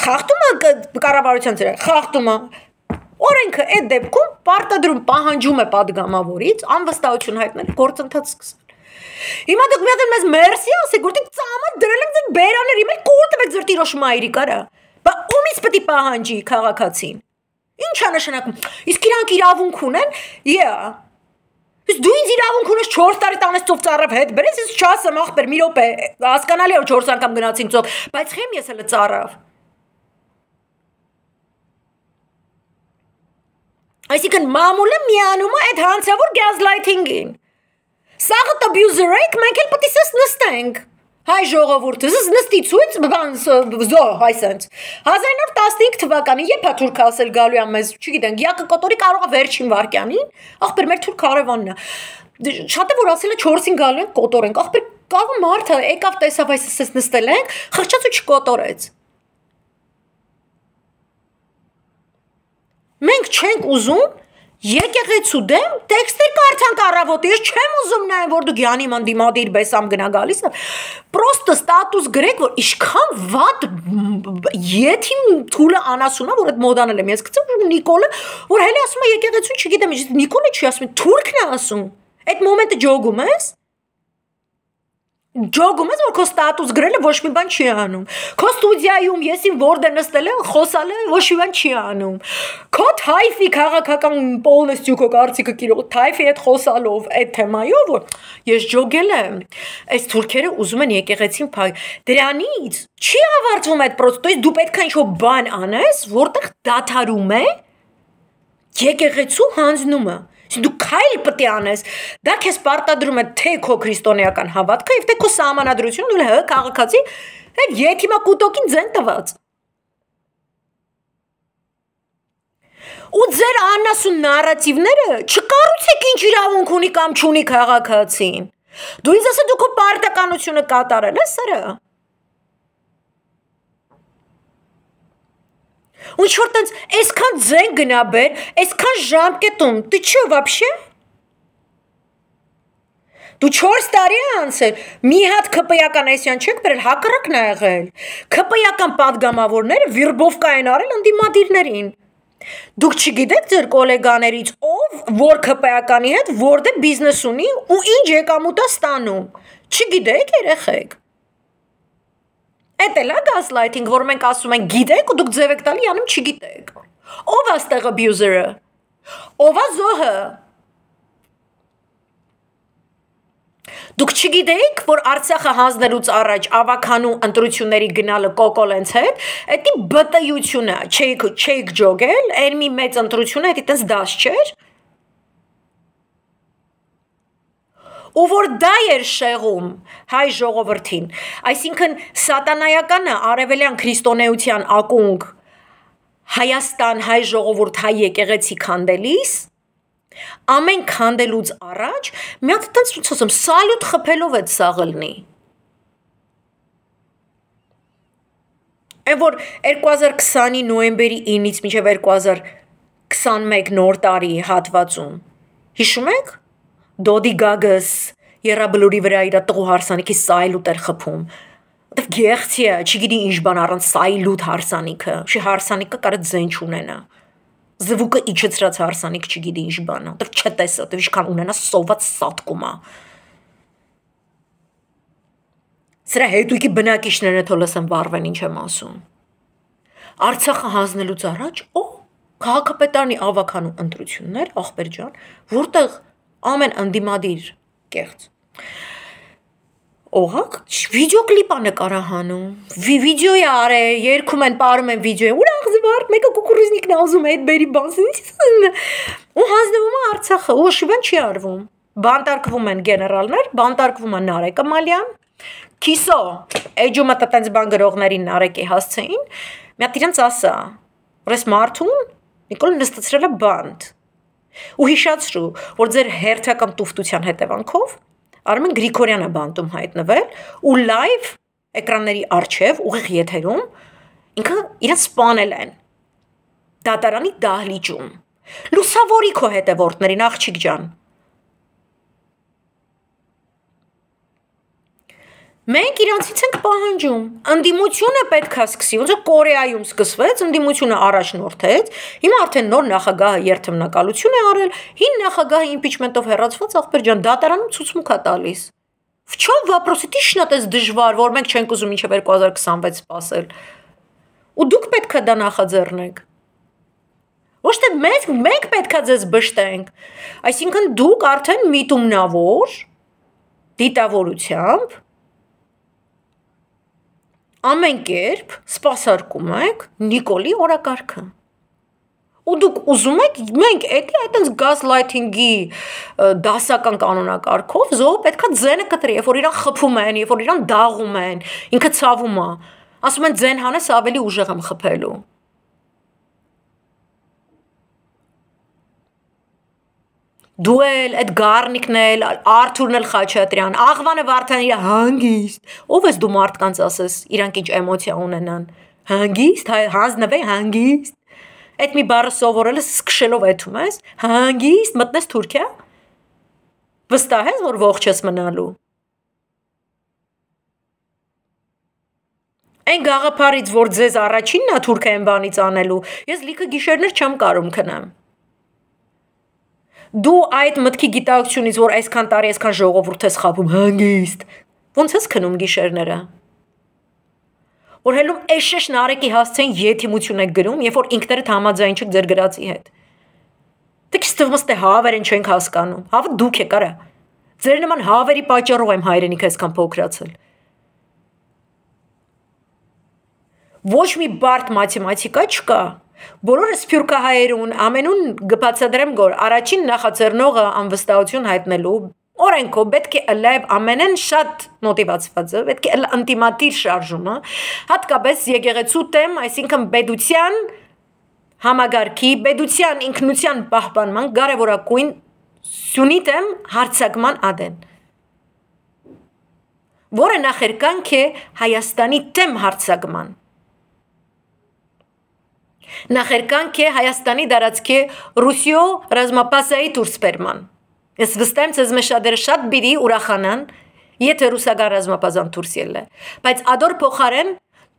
խախտում է կառավարության ծրագիրը, խախտում է։ Օրենքը այդ դեպքում պարտադրում պահանջում է падգամավորից անվստահություն հայտնել գործընթաց սկսել։ Հիմա դուք մի հատ մեզ մերսի ասեք, որտեղ ծամը դրել ենք ձեր բերաներ, հիմա կուլ տվեք ձեր տիրոջ մայրիկ, արա։ Բա ումից պետք է պահանջի քաղաքացին։ Ինչ է նշանակում։ Իսկ իրանք իրավունք ունեն, Իսկ դու ինձ իրավունք ունես 4 տարի տանես ծով ծառավ հետ բերես, ես չասեմ ախպեր մի րոպե, հասկանալի է որ 4 անգամ գնացինք ծով, բայց խեմ ես հələ ծառավ։ Այսինքն մամուլը միանում է այդ հանցավոր գազլայթինգին։ Սաղը abuser եք, մենք էլ պետք է սես նստենք։ Հայ ժողովուրդը, ես նստի ցույց, բան զո, այսենց։ 1915 թվականին երբ է թուրք ասել գալու է մեզ, չգիտեմ, Գյակը կոտորի կարող է վերջին վարքյանին, ախպեր մեր թուրք կարևանն է։ Շատ է որ ասել է 4-ին գալու ենք կոտորենք, ախպեր կարող մարդը եկավ տեսավ այսպես նստել ենք, խղճաց ու չկոտորեց։ Մենք չենք ուզում եկեղեցու դեմ տեքստեր կարդանք առավոտի, ես չեմ ուզում նայեմ, որ դուք յանիման դիմադիր բեսամ գնա գալիս է, պրոստը ստատուս գրեք, որ իշքան վատ եթին թուլը անասունա, որ այդ մոդանել եմ, ես գծեմ Նիկոլը, որ հելի ասում է եկեղեցուն չգիտեմ, Նիկոլը չի ասում, թուրքն է ասում, այդ մոմենտը ջոգում ես, Ջոգում ես, որ քո ստատուս գրելը ոչ մի բան չի անում։ Քո ստուդիայում ես իմ որդը նստել եմ, խոսալ եմ, ոչ մի բան չի անում։ Քո թայֆի քաղաքական полностью քո կարծիքը կիրող թայֆի հետ խոսալով այդ թեմայով, որ ես ջոգել եմ, այս թուրքերը ուզում են եկեղեցին փակ։ Դրանից չի ավարտվում այդ process, դու պետք է ինչ-որ բան անես, որտեղ դադարում է եկեղեցու հանձնումը։ Դու քայլ պետք է անես, դա քեզ պարտադրում է թե քո քրիստոնեական հավատքը, եւ թե քո սահմանադրությունը, դու հա քաղաքացի, այդ եթիմա կուտոկին ձեն տված։ Ու ձեր անասուն նարատիվները չկառուցեք ինչ իրավունք ունի կամ չունի քաղաքացին։ Դու ինձ ասա դու քո պարտականությունը կատարել ես, սրա։ Ու ինչ-որ տենց այսքան ձեն գնաբեր, այսքան ժամկետում, ты чё вообще? Դու 4 տարի է անցել, մի հատ ԿՊ-ական այսյան չեք բերել, հակառակն է եղել։ ԿՊ-ական падգամավորները վիրբովկա են արել ընդդիմադիրներին։ Դուք չգիտեք ձեր գոլեգաներից ով որ ԿՊ-ականի հետ որտե բիզնես ունի ու ինչ եկամուտ է ստանում։ Չգիտեք երեխեք։ Էդ էլ է գասլայթինգ, որ մենք ասում ենք գիտեք ու դուք ձև եք տալի, անում չգիտեք։ Ով է ստեղ abuse-ը։ Ով է զոհը։ Դուք չգիտեիք, որ Արցախը հանձնելուց առաջ ավականու ընտրությունների գնալը կոկոլենց հետ, էդի բտայությունը չեիք ջոգել, այն մի մեծ ընտրությունը էդի տենց դաս չէր։ Ու որ դա էր շեղում հայ ժողովրդին, այսինքն սատանայականը արևելյան քրիստոնեության ակունք Հայաստան հայ ժողովուրդ հայ եկեղեցի քանդելիս ամեն քանդելուց առաջ մի հատ տենց ոնց ասեմ սալյուտ խփելով այդ սաղլնի։ Այն որ 2020-ի նոյեմբերի 9-ից մինչև 2021 նոր տարի հատվածում հիշում եք Դոդի Գագս Եռաբլուրի վրա իր տղու հարսանիքի սայլուտ էր խփում։ Դեռ գեղցի է, չգիտի ինչ բան առանց սայլուտ հարսանիքը, շի հարսանիքը կարա ձեն չունենա։ Զվուկը իջեցրած հարսանիք չգիտի ինչ բան է, դեռ չտեսա, դեռ ինչքան ունենա սոված սատկում է։ Սրա հետույքի բնակիչներն է թոլասան վարվեն ինչ եմ ասում։ Արցախը հանձնելուց առաջ, քաղաքապետարանի ավականու ընտրություններ, ախպեր ջան, որտեղ ամեն ընդդիմադիր կեղծ։ Օղակ վիդեոկլիպ է նկարահանում, վիդեո է արել, երգում են, պարում են վիդեո, ուրախ զվարթ, մեկը կուկուրուզնիկն է ուզում այդ բերի բան, ու հանձնվում է Արցախը, ու շիվան չի արվում, բանտարկվում են գեներալներ, բանտարկվում է Նարեկ Ամալյան, Քիսո, էջումը տենց բան գրողներին Նարեկի հասցեին, մի հատ իրենց ասա, որ այս մարդուն Նիկոլ նստացրել է բանտ, ու հիշացրու, որ ձեր հերթական տուֆտության հետևանքով Արմեն Գրիգորյանը բանտում հայտնվել ու լայվ էկրանների առջև ուղիղ եթերում ինքը իրեն սպանել են դատարանի դահլիճում լուսավորի քո հետևորդներին աղջիկ ջան Մենք իրանցից ենք պահանջում ընդդիմությունը պետք է սկսի ոնց որ Կորեայում սկսվեց ընդդիմությունը առաջնորդեց հիմա արդեն նոր նախագահը երթմնակալություն է արել հին նախագահը իմպիչմենտով հեռացված ախպեր ջան դատարանում ցուցմուք է տալիս В чем вопрос դի շնատես դժվար որ մենք չենք ուզում մինչև 2026 սպասել ու դուք պետք է դա նախաձեռնեք ոչ թե մենք պետք է ձեզ բշտենք այսինքն դուք արդեն միտումնավոր դիտավորությամբ ամեն կերպ սպասարկում եք Նիկոլի օրակարգը։ Ու դուք ուզում եք մենք այտենց գասլայթինգի դասական կանոնակարգով զոհ պետքա ձենը կտրի, երբ որ իրան խփում են, երբ որ իրան դաղում են, ինքը ցավում է։ Ասում են ձեն հանես ավելի ուժեղ եմ խփելու։ Դու էլ, այդ Գառնիկն էլ, Արթուրն էլ Խաչատրյան, Աղվանը Վարդան իր հանգիստ։ Ով ես դու մարդկանց ասես, իրանք ինչ էմոցիա ունենան։ Հանգիստ, հանձնվե հանգիստ։ Այդ մի բառը սովորել ես սկշելով էթում ես, հանգիստ մտնես Թուրքիա։ Վստահ ես, որ ողջ ես մնալու։ Այն գաղափարից, որ ձեզ առաջինն է Թուրքիայում բանից անելու, ես լիքը գիշերներ չեմ կարում քնեմ։ Դու այդ մտքի գիտակցությունից, որ այսքան տարի այսքան ժողովուրդ ես խաբում, հանգիստ, ոնց ես քնում գիշերները։ Որ հելում էշեշ Նարեկի հասցեին եթիմություն եք գրում, երբ որ ինքներդ համաձայն չեք ձեր գրածի հետ։ Դեք ստվմս թե հավեր են չենք հասկանում, հավը դուք եք արա։ Ձեր նման հավերի պատճառով եմ հայրենիք այսքան փոքրացել։ Ոչ մի բարդ մաթեմատիկա չկա։ Բոլորը սփյուռքահայերուն ամենուն գբացադրեմ գոր առաջին նախաձեռնողը անվստահություն հայտնելու օրենքով պետք է լայվ ամենեն շատ մոտիվացված է պետք է անտիմատիր շարժումը հատկապես եկեղեցու դեմ այսինքն բեդության համագարքի բեդության ինքնության պահպանման կարևորագույն սյունի դեմ հարձակման ադեն որը նախերկանք է Հայաստանի դեմ հարձակման Նախերկանք է Հայաստանի դարածքի Ռուսիո ռազմապասայի դուրսբերման Ես վստահ եմ, ցեզ մեջ շատերը շատ բիդի ուրախանան, եթե ռուսական ռազմապազան դուրս ելնե, բայց ադոր փոխարեն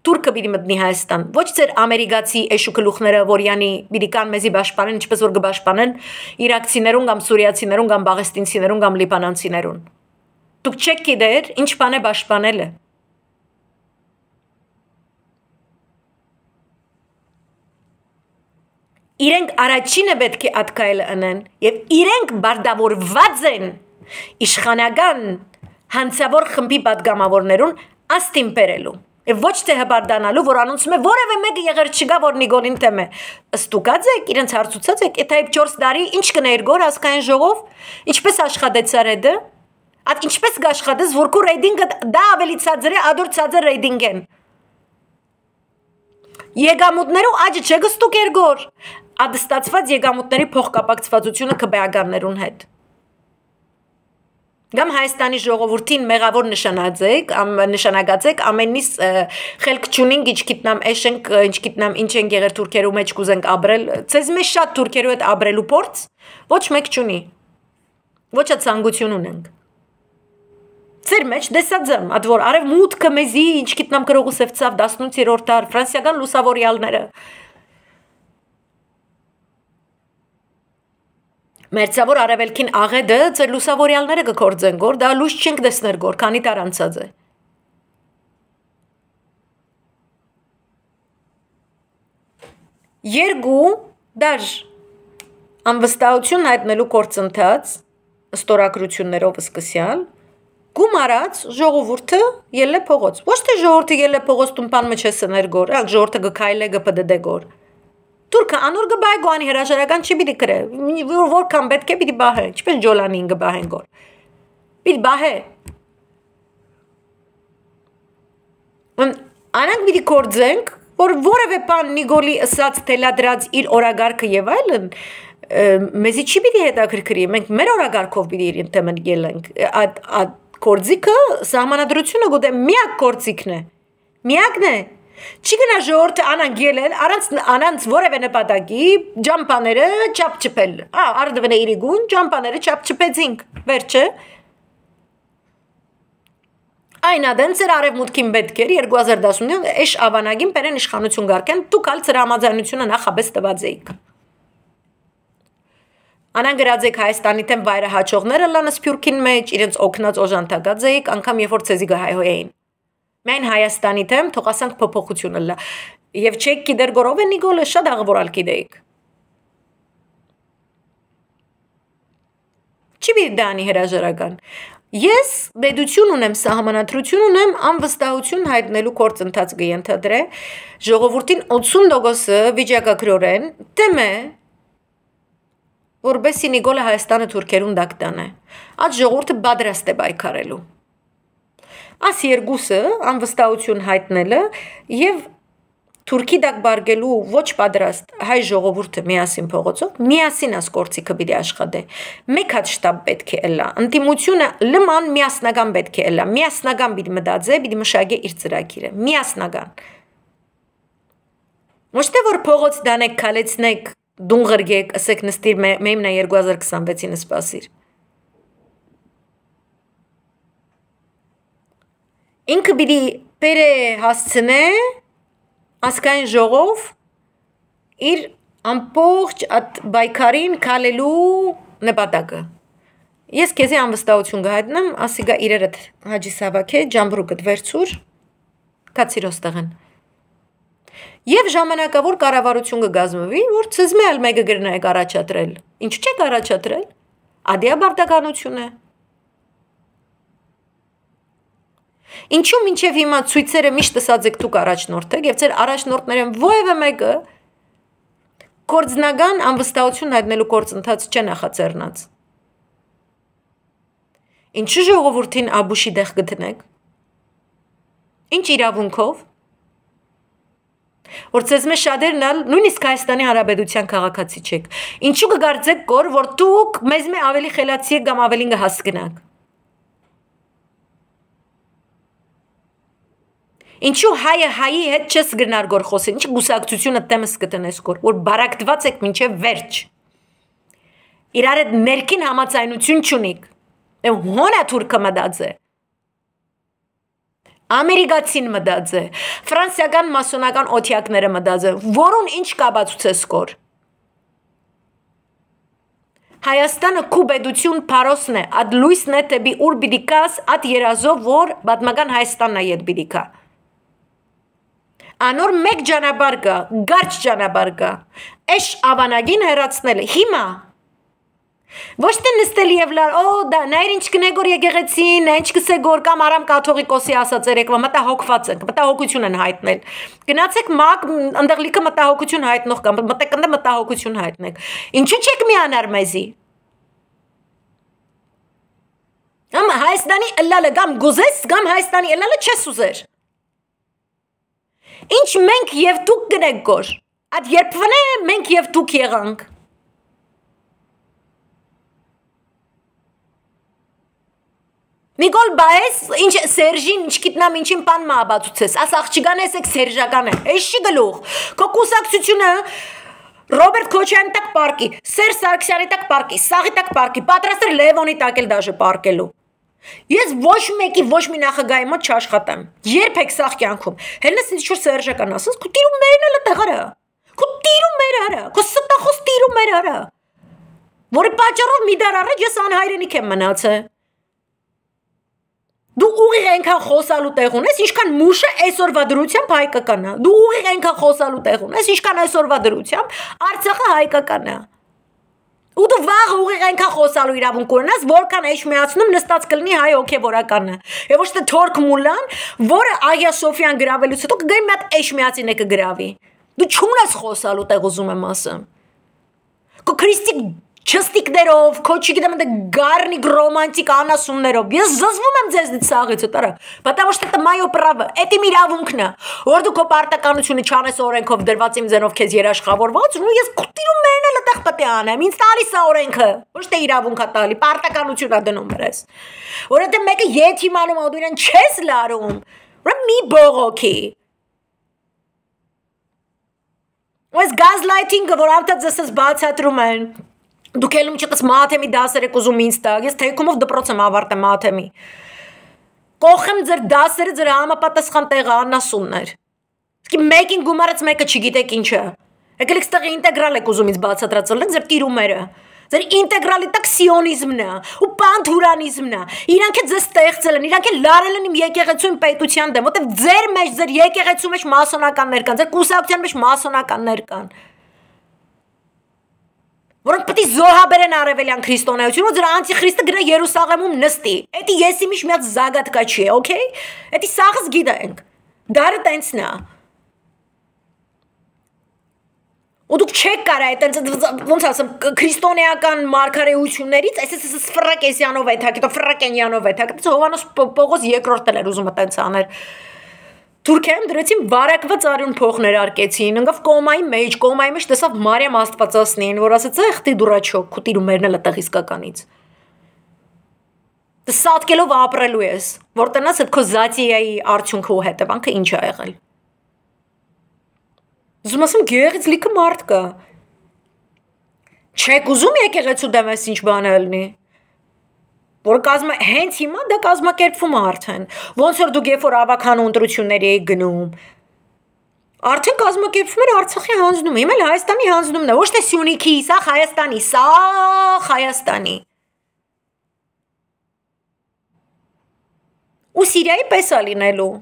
Թուրքը պիտի մտնի Հայաստան, ոչ ձեր ամերիկացի էշուկլուխները, որ յանի պիտի կան մեզի պաշտպանեն, ինչպես որ կպաշտպանեն իրաքցիներուն կամ սուրիացիներուն կամ բաղեստինցիներուն կամ լիբանանցիներուն։ Դուք չեք գիտեր ինչ բան է պաշտպանելը։ Իրենք առաջինը պետք է ատկայել անեն եւ իրենք բարդավորված են իշխանական հանցավոր խմբի պատգամավորներուն աստին բերելու։ Եվ ոչ թե հբարդանալու, որ անոնցում է որևէ մեկը եղեր չկա, որ Նիկոլին թեմ է։ Ստուգած եք, իրենց հարցուցած եք, եթե 4 տարի ինչ կներ գոր ասկային ժողով, ինչպես աշխատեց արեդը, այդ ինչպես կաշխատես, որ քո ռեյտինգը դա ավելի ցածր է, ադոր ցածր ռեյտինգ են։ Եկամուտներու աճը չէ կստուգեր գոր, ադստացված եկամուտների փոխկապակցվածությունը քբեականներուն հետ։ Գամ Հայաստանի ժողովրդին մեղավոր նշանակացեք ամենից խելք չունին ինչ գիտնամ էշենք ինչ գիտնամ ինչ են եղեր թուրքերու մեջ կուզենք ապրել ցեզ մեջ շատ թուրքերու հետ ապրելու փորձ ոչ մեկ չունի ոչ է ցանկություն ունենք Ձեր մեջ դեսած եմ այդ որ արև մուտքը մեզի ինչ գիտնամ կրողուսևցավ 18-րդ դար ֆրանսիական լուսավորյալները Մերձավոր արևելքին աղեդը ձեր լուսավորյալները կգործեն գոր, դա լույս չենք դեսներ գոր, քանի տար անցած է։ Երկու դար անվստահություն հայտնելու գործընթաց ստորագրություններով սկսյալ գումարած ժողովուրդը ելե փողոց։ Ոչ թե ժողովուրդը ելե փողոց տումպան մեջ էսներ գոր, այլ ժողովուրդը գքայլե գպդդե գոր։ Թուրքը անոր գբայ գոանի հրաժարական չի պիտի կրե, որքան պետք է պիտի բահե, ինչպես ջոլանին գբահեն գոր։ Պիտի բահե։ Անանք պիտի կործենք, որ որևէ բան Նիկոլի ըսած թելադրած իր օրագարկը եւ այլն մեզի չի պիտի հետաքրքրի, մենք մեր օրագարկով պիտի իրեն թեմն ելենք։ Այդ կորձիկը սահմանադրությունը գոտե միակ կորձիկն է։ Միակն է։ Չի գնա ժողովուրդը անանք ելել, առանց որևէ նպատակի ջամպաները չափչփել։ Արդվն է իրիգուն, ջամպաները չափչփեցինք, վերջը։ Այն ադեն ծեր արևմուտքին պետք էր 2015 էշ ավանագին պերեն իշխանություն գարկեն, դուք ալ ծր համաձայնությունը նախաբես տված էիք։ Անան գրած եք Հայաստանի թեմ վայրը հաճողները լանը սփյուռքին մեջ, իրենց օգնած օժանդակած էիք, անգամ երբ որ ցեզի գահայհոյեին։ Մեն Հայաստանի թեմ թողասանք փոփոխությունը լա։ Եվ չեք գիտեր գորով է Նիկոլը շատ աղբորալ գիտեիք։ Չի բիդ դանի հրաժարական։ Ես բեդություն ունեմ, սահմանադրություն ունեմ, անվստահություն հայտնելու գործընթաց կընթադրե, ժողովրդին 80%-ը վիճակագրորեն դեմ է, որբեսի Նիկոլը Հայաստանը թուրքերուն դակտան է։ Այդ ժողովուրդը պատրաստ է պայքարելու։ Աս երկուսը անվստահություն հայտնելը եւ Թուրքի դակ բարգելու ոչ պատրաստ հայ ժողովուրդը միասին փողոցով միասին աս կորցիկը պիտի աշխատե մեկ հատ շտաբ պետք է ելա ընտիմությունը լման միասնական պետք է ելա միասնական պիտի մտածե պիտի մշակե իր ծրագիրը միասնական ոչ թե որ փողոց դանեք քալեցնեք դունղրգեք ասեք նստիր մեմնա 2026-ին սպասիր Ինքը պիտի պերը հասցնե ասկային ժողով իր ամբողջ այդ բայկարին քալելու նպատակը։ Ես քեզի անվստահություն կհայտնեմ, ասիգա իրերդ հաջի սավակե ջամբրուկդ վերցուր, կացիրոստեղեն։ Եվ ժամանակավոր կառավարություն կգազմվի, որ ցեզմե ալ մեկը գրնայեք առաջադրել։ Ինչ չեք առաջադրել։ Ադիա բարդականություն է։ Ինչու մինչև հիմա ցույցերը միշտ ասած եք դուք առաջնորդ եք եւ ձեր առաջնորդներն ովևէ մեկը կորձնական անվստահություն հայտնելու գործընթաց չէ նախաձեռնած Ինչու ժողովրդին աբուշի դեղ գտնեք Ինչ իրավունքով Որ ցեզ մեջ շատերն ալ նույնիսկ Հայաստանի Հանրապետության քաղաքացի չեք Ինչու կգարձեք որ դուք մեզ մե ավելի խելացի եք կամ ավելին կհասկնաք Ինչու հայը հայի հետ չես գնար գոր խոսեն, ինչ գուսակցությունը տեմս կտնես գոր, որ բարակտված եք մինչև վերջ։ իրար հետ ներքին համաձայնություն չունիք։ Հոնա թուրքը մտածե։ Ամերիկացին մտածե, ֆրանսիական մասոնական օթյակները մտածե, որուն ինչ կապացուցես կոր։ Հայաստանը քուբեդություն փարոսն է, ад լույսն է տեպի ուր պիտի կաս, ад երազով, որ պատմական Հայաստանն է ետ պիտի կա։ Անոր մեկ ճանապարհ կա, գարջ ճանապարհ կա։ Էշ ավանագին հեռացնել հիմա։ Ոչ թե նստել եւ լար, դա նայր ինչ կնեգոր եկեղեցին, ինչ կսեգոր կամ Արամ կաթողիկոսի ասած երեկվա մտահոգված ենք, մտահոգություն են հայտնել։ Գնացեք մակ այնտեղ լիքը մտահոգություն հայտնող կամ մտեք ընդ մտահոգություն հայտնեք։ Ինչու՞ չեք միանար մեզի։ Կամ Հայաստանի ըլլալը կամ գուզես, կամ Հայաստանի ըլլալը չես ուզեր։ Ինչ մենք եւ դուք գնեք գոր։ Այդ երբվնե մենք եւ դուք եղանք։ Նիկոլ Բայես, ինչ Սերժին, ինչ գիտնամ ինչին բան մաբացուցես, աս աղջիկան եսեք Սերժական է, էշի գլուխ, քո կուսակցությունը Ռոբերտ Քոչյանի տակ պարկի, Սերժ Սարգսյանի տակ պարկի, Սաղի տակ պարկի, պատրաստ էր Լևոնի տակ էլ դաժե պարկելու։ Ես ոչ մեկի ոչ մի նախագահի մոտ չաշխատեմ, երբ եք սաղ կյանքում, հելնես ինձ չոր Սերժական ասես, քո տիրում մերն էլ տղարա, քո տիրում մեր արա, քո ստախոս տիրում մեր արա, որի պատճառով մի դար առաջ ես անհայրենիք եմ մնացել։ Դու ուղիղ այնքան խոսալու տեղ ունես, ինչքան մուշը այսօրվա դրությամբ հայկական է։ Դու ուղիղ այնքան խոսալու տեղ ունես, ինչքան այսօրվա դրությամբ Արցախը հայկական է։ Ու դու վաղ ուղիղ այնքան խոսալու իրավունք ունես, որքան էջմիածնում նստած կլինի հայ հոգևորականը։ Եվ ոչ թե Թորք Մուլան, որը Ագիա Սոֆիան գրավելուց հետո կգայի մի հատ էջմիածին է կգրավի։ Դու չունես խոսալու տեղ ուզում եմ ասեմ։ Քո քրիստիկ չստիկներով, քո չգիտեմ ընդ գարնիկ ռոմանտիկ անասուններով։ Ես զզվում եմ ձեզնից սաղից հետո, потому что это моё право, это իմ իրավունքն է։ Որ դու քո պարտականությունը չանես օրենքով դրված իմ ձենով քեզ երաշխավորված, ու ես քուտիրում մերն էլ այդտեղ պետք է անեմ։ Ինձ տալիս է օրենքը, ոչ թե իրավունքա տալի, պարտականություն է դնում ես։ Որովհետեւ մեկը եթ իմանում ու դու իրեն չես լարում։ Որ մի բողոքի։ Ո՞ս գազլայթինգը, որ ավտոձեսս բացատրում են։ Դուք ելում չտես մաթեմի դասեր եք ուզում ինձ տակ, ես թեյքումով դպրոց եմ ավարտել մաթեմի։ Կողեմ ձեր դասերը, ձեր համապատասխան տեղը անասուններ։ Իսկ մեկին գումարած մեկը չգիտեք ինչ է։ Եկել եք ստեղ ինտեգրալ եք ուզում ինձ բացատրել, ձեր տիրումերը։ Ձեր ինտեգրալի տակ սիոնիզմն է ու պանթուրանիզմն է։ Իրանք է ձեզ ստեղծել են, իրանք է լարել են իմ եկեղեցու պետության դեմ, որտեղ ձեր մեջ, ձեր եկեղեցու մեջ մասոնականներ կան, ձեր կուսակցության մեջ մասոնականներ կան։ Որոնք պետք է զոհաբերեն արևելյան քրիստոնեություն, ու ձեր անտիխրիստը գնա Երուսաղեմում նստի։ Էդի եսի միջ միած զագատկա չի, օքեյ։ Էդի սաղս գիտենք։ Դարը տենցն է։ Ու դուք չեք կարա այդ ոնց ասեմ քրիստոնեական մարգարեություններից, այսպես Ֆրակեսյանով է թակի, Ֆրակենյանով է թակի, Հովանոս Պողոս երկրորդն էր ուզում այդպես անել։ Թուրքիայում դրեցին վարակված արյուն փողներ արկեցին, ընկավ կոմայի մեջ տեսավ Մարիամ Աստվածածնին, որ ասաց, «Ախ, դի դուրաչոք, քուտիրու մերն էլ այդտեղ իսկականից»։ Դե սատկելով ապրելու ես, որ տնաս այդ քո զատիայի արդյունքը ու հետևանքը ինչ է եղել։ Ուզում ասեմ գեղից լիքը մարդ կա։ Չեք ուզում եկեղեցու դեմ էս ինչ բան ելնի։ Որ հենց հիմա դա կազմակերպվում է արդեն։ Ոնց որ դուք երբ որ ավականու ընտրությունների եք գնում, արդեն կազմակերպվում էր Արցախի հանձնումը, հիմա էլ Հայաստանի հանձնումն է, ոչ թե Սյունիքի, սա Հայաստանի, սա Հայաստանի։ Ու Սիրիայի պես է լինելու։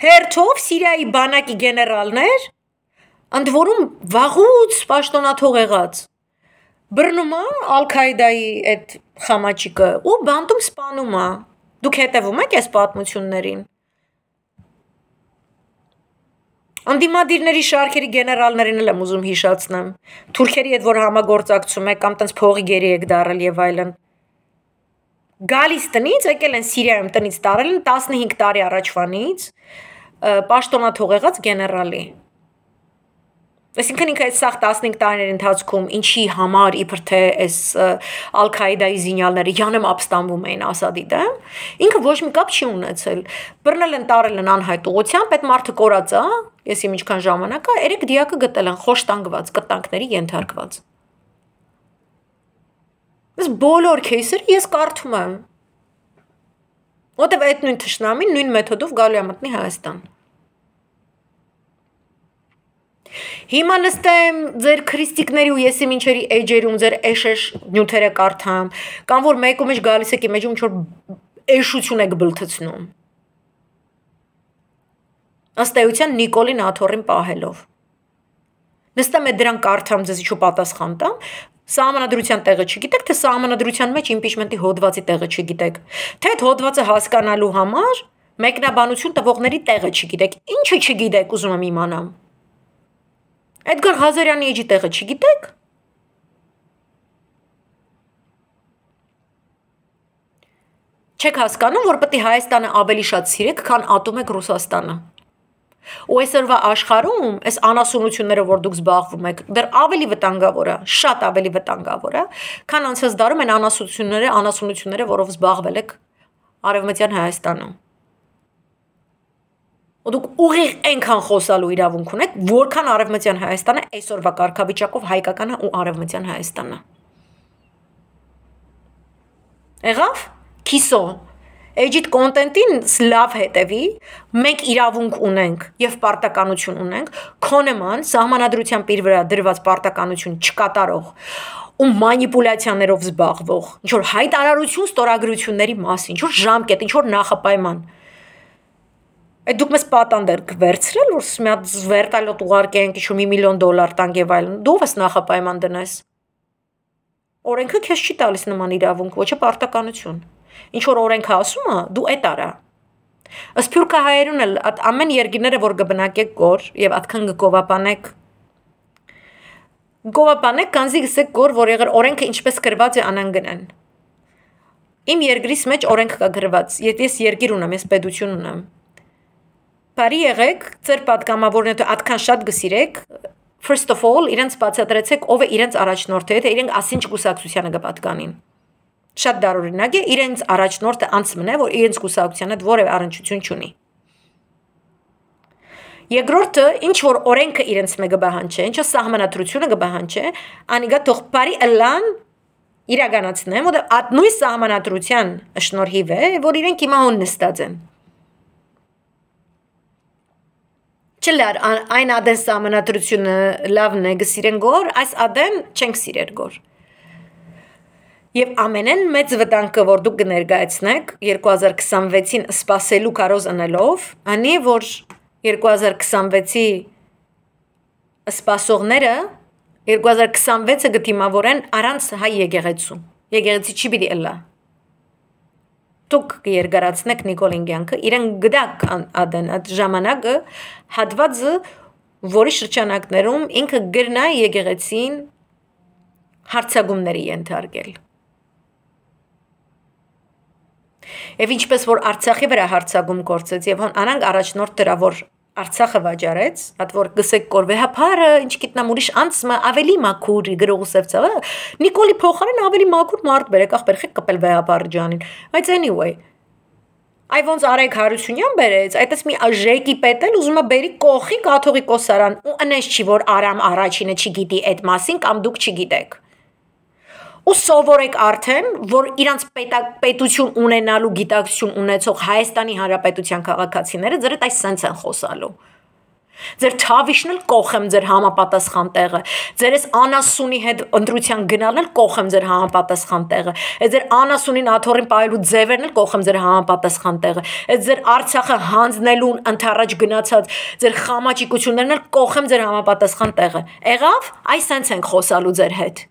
Հերթով Սիրիայի բանակի գեներալներ, ընդ որում վաղուց պաշտոնաթող եղած, բռնում է Ալ-Քայդայի այդ խամաճիկը ու բանտում սպանում է։ Դուք հետևում եք այս պատմություններին։ Անդիմադիրների շարքերի գեներալներին էլ եմ ուզում հիշացնեմ։ Թուրքերի հետ որ համագործակցում եք կամ տենց փողի գերի եք դարել եւ այլն։ Գալիս տնից եկել են Սիրիայում տնից տարել են 15 տարի առաջվանից պաշտոնաթող եղած գեներալի։ Այսինքն ինքը այս սաղ 15 տարիների ընթացքում ինչի համար իբր թե այս Ալ-Քաիդայի զինյալները յանում ապստամբում էին Ասադի դեմ, ինքը ոչ մի կապ չի ունեցել։ Բռնել են տարել են անհայտ ուղղությամբ, այդ մարդը կորած է, ես իմ ինչքան ժամանակ է, երեք դիակը գտել են խոշտանգված, կտանքների ենթարկված։ Այս բոլոր кейսերը ես կարդում եմ։ Որտեվ այդ նույն թշնամին նույն մեթոդով գալու է մտնի Հայաստան։ Հիմա նստեմ ձեր քրիստիկների ու եսի մինչերի էջերում ձեր էշեշ նյութերը կարդամ, կամ որ մեկու մեջ գալիս եք իմ էջում ինչ-որ էշություն եք բլթցնում։ Ըստ էության Նիկոլին աթոռին պահելով։ Նստեմ այդ դրան կարդամ ձեզ ինչ-որ պատասխան տամ, սահմանադրության տեղը չգիտեք, թե սահմանադրության մեջ իմպիչմենտի հոդվածի տեղը չգիտեք, թե այդ հոդվածը հասկանալու համար մեկնաբանություն տվողների տեղը չգիտեք, ինչը չգիտեք ուզում եմ իմանամ։ Էդգար Ղազարյանի էջի տեղը չգիտեք։ Չեք հասկանում, որ պետք է Հայաստանը ավելի շատ սիրեք, քան ատում եք Ռուսաստանը։ Ու այսօրվա աշխարհում այս անասունությունները, որ դուք զբաղվում եք, դեռ ավելի վտանգավոր է, շատ ավելի վտանգավոր է, քան անցած դարում են անասունությունները, որով զբաղվել եք Արևմտյան Հայաստանում։ Ու դուք ուղիղ այնքան խոսալու իրավունք ունեք, որքան Արևմտյան Հայաստանը այսօրվա կարգավիճակով հայկական է ու Արևմտյան Հայաստանը։ Եղավ։ Քիսո։ Էջիտ կոնտենտին լավ հետևի, մենք իրավունք ունենք եւ պարտականություն ունենք, քո նման սահմանադրությամբ իր վրա դրված պարտականություն չկատարող ու մանիպուլյացիաներով զբաղվող, ինչ որ հայտարարություն ստորագրությունների մասին, ինչ որ ժամկետ, ինչ որ նախապայման։ Այդ դուք մեզ պատանդ եք վերցրել, որ մի հատ վերտալոտ ուղարկենք, ինչ-որ $1 միլիոն տանք եւ այլն, դու ո՞ս նախապայման դնես։ Օրենքը քեզ չի տալիս նման իրավունք, ոչ է պարտականություն։ Ինչ որ օրենքը ասում է, դու այդ արա։ Սփյուռքը հայերուն էլ ամեն երկիները, որ կբնակեք գոր եւ այդքան գովապանեք, կանզի գսեք գոր, որ եղեր օրենքը ինչպես գրված է անանգնան։ Իմ երկրիս մեջ օրենք կա գրված, ես երկիր ունեմ, ես պետություն ունեմ։ Բարի եղեք, ձեր պատգամավորները այդքան շատ գսիրեք, first of all, իրենց բացատրեցեք, ով է իրենց առաջնորդը, թե իրենք ասինչ կուսակցությանը կպատկանին։ Շատ դարօրինակ է, իրենց առաջնորդը անցմն է, որ իրենց կուսակցությանը որևէ առնչություն չունի։ Երկրորդը, ինչ որ օրենքը իրենց մեկը բահանջե, ինչը սահմանադրությունը կբահանջե, անիգա թող բարի ըլլան իրականացնեմ, որ այդ նույն սահմանադրության շնորհիվ է, որ իրենք հիմա հոն նստած են։ Չլար այն ադեն սահմանադրությունը լավն է գսիրեն գոր, այս ադեն չենք սիրեր գոր։ Եվ ամենեն մեծ վտանգը, որ դուք կներկայացնեք 2026-ին սպասելու կարոզ ընելով, անի որ 2026-ի սպասողները 2026-ը գտիմավորեն առանց հայ եկեղեցու։ Եկեղեցի չի պիտի ըլլա։ Դուք կերգարացնեք Նիկոլին կյանքը, իրեն գդակ ադեն այդ ժամանակը հատվածը, որի շրջանակներում ինքը գրնա եկեղեցին հարցագումների ենթարկել։ Եվ ինչպես որ Արցախի վրա հարցագում կործեց եւ հոն անանք առաջնորդ դրա որ Արցախը վաճառեց, հատ որ գսեք կորվեհապարը, ինչ գիտնամ ուրիշ անցմը ավելի մաքուր գրողուսևցավը, Նիկոլի փոխարեն ավելի մաքուր մարդ բերեք, ախպեր խեք կպել վեհապարը ջանին։ Բայց anyway, այ ոնց Արայք Հարությունյան բերեց, այդպես մի աժեկի պետել ուզում է բերի կողի կաթողիկոսարան ու անես չի որ Արամ առաջինը չգիտի այդ մասին կամ դուք չգիտեք։ Ու սովորեք արդեն, որ իրանց պետություն ունենալու գիտակցություն ունեցող Հայաստանի Հանրապետության քաղաքացիները ձեր այդ սենց են խոսալու։ Ձեր թավիշն էլ կողեմ ձեր համապատասխան տեղը, ձեր այս անասունի հետ ընտրության գնալն էլ կողեմ ձեր համապատասխան տեղը, այդ ձեր անասունին աթոռին պահելու ձևերն էլ կողեմ ձեր համապատասխան տեղը, այդ ձեր Արցախը հանձնելուն ընթառաջ գնացած ձեր խամաճիկություններն էլ կողեմ ձեր համապատասխան տեղը։ Եղավ, այս սենց ենք խոսալու ձեր հետ։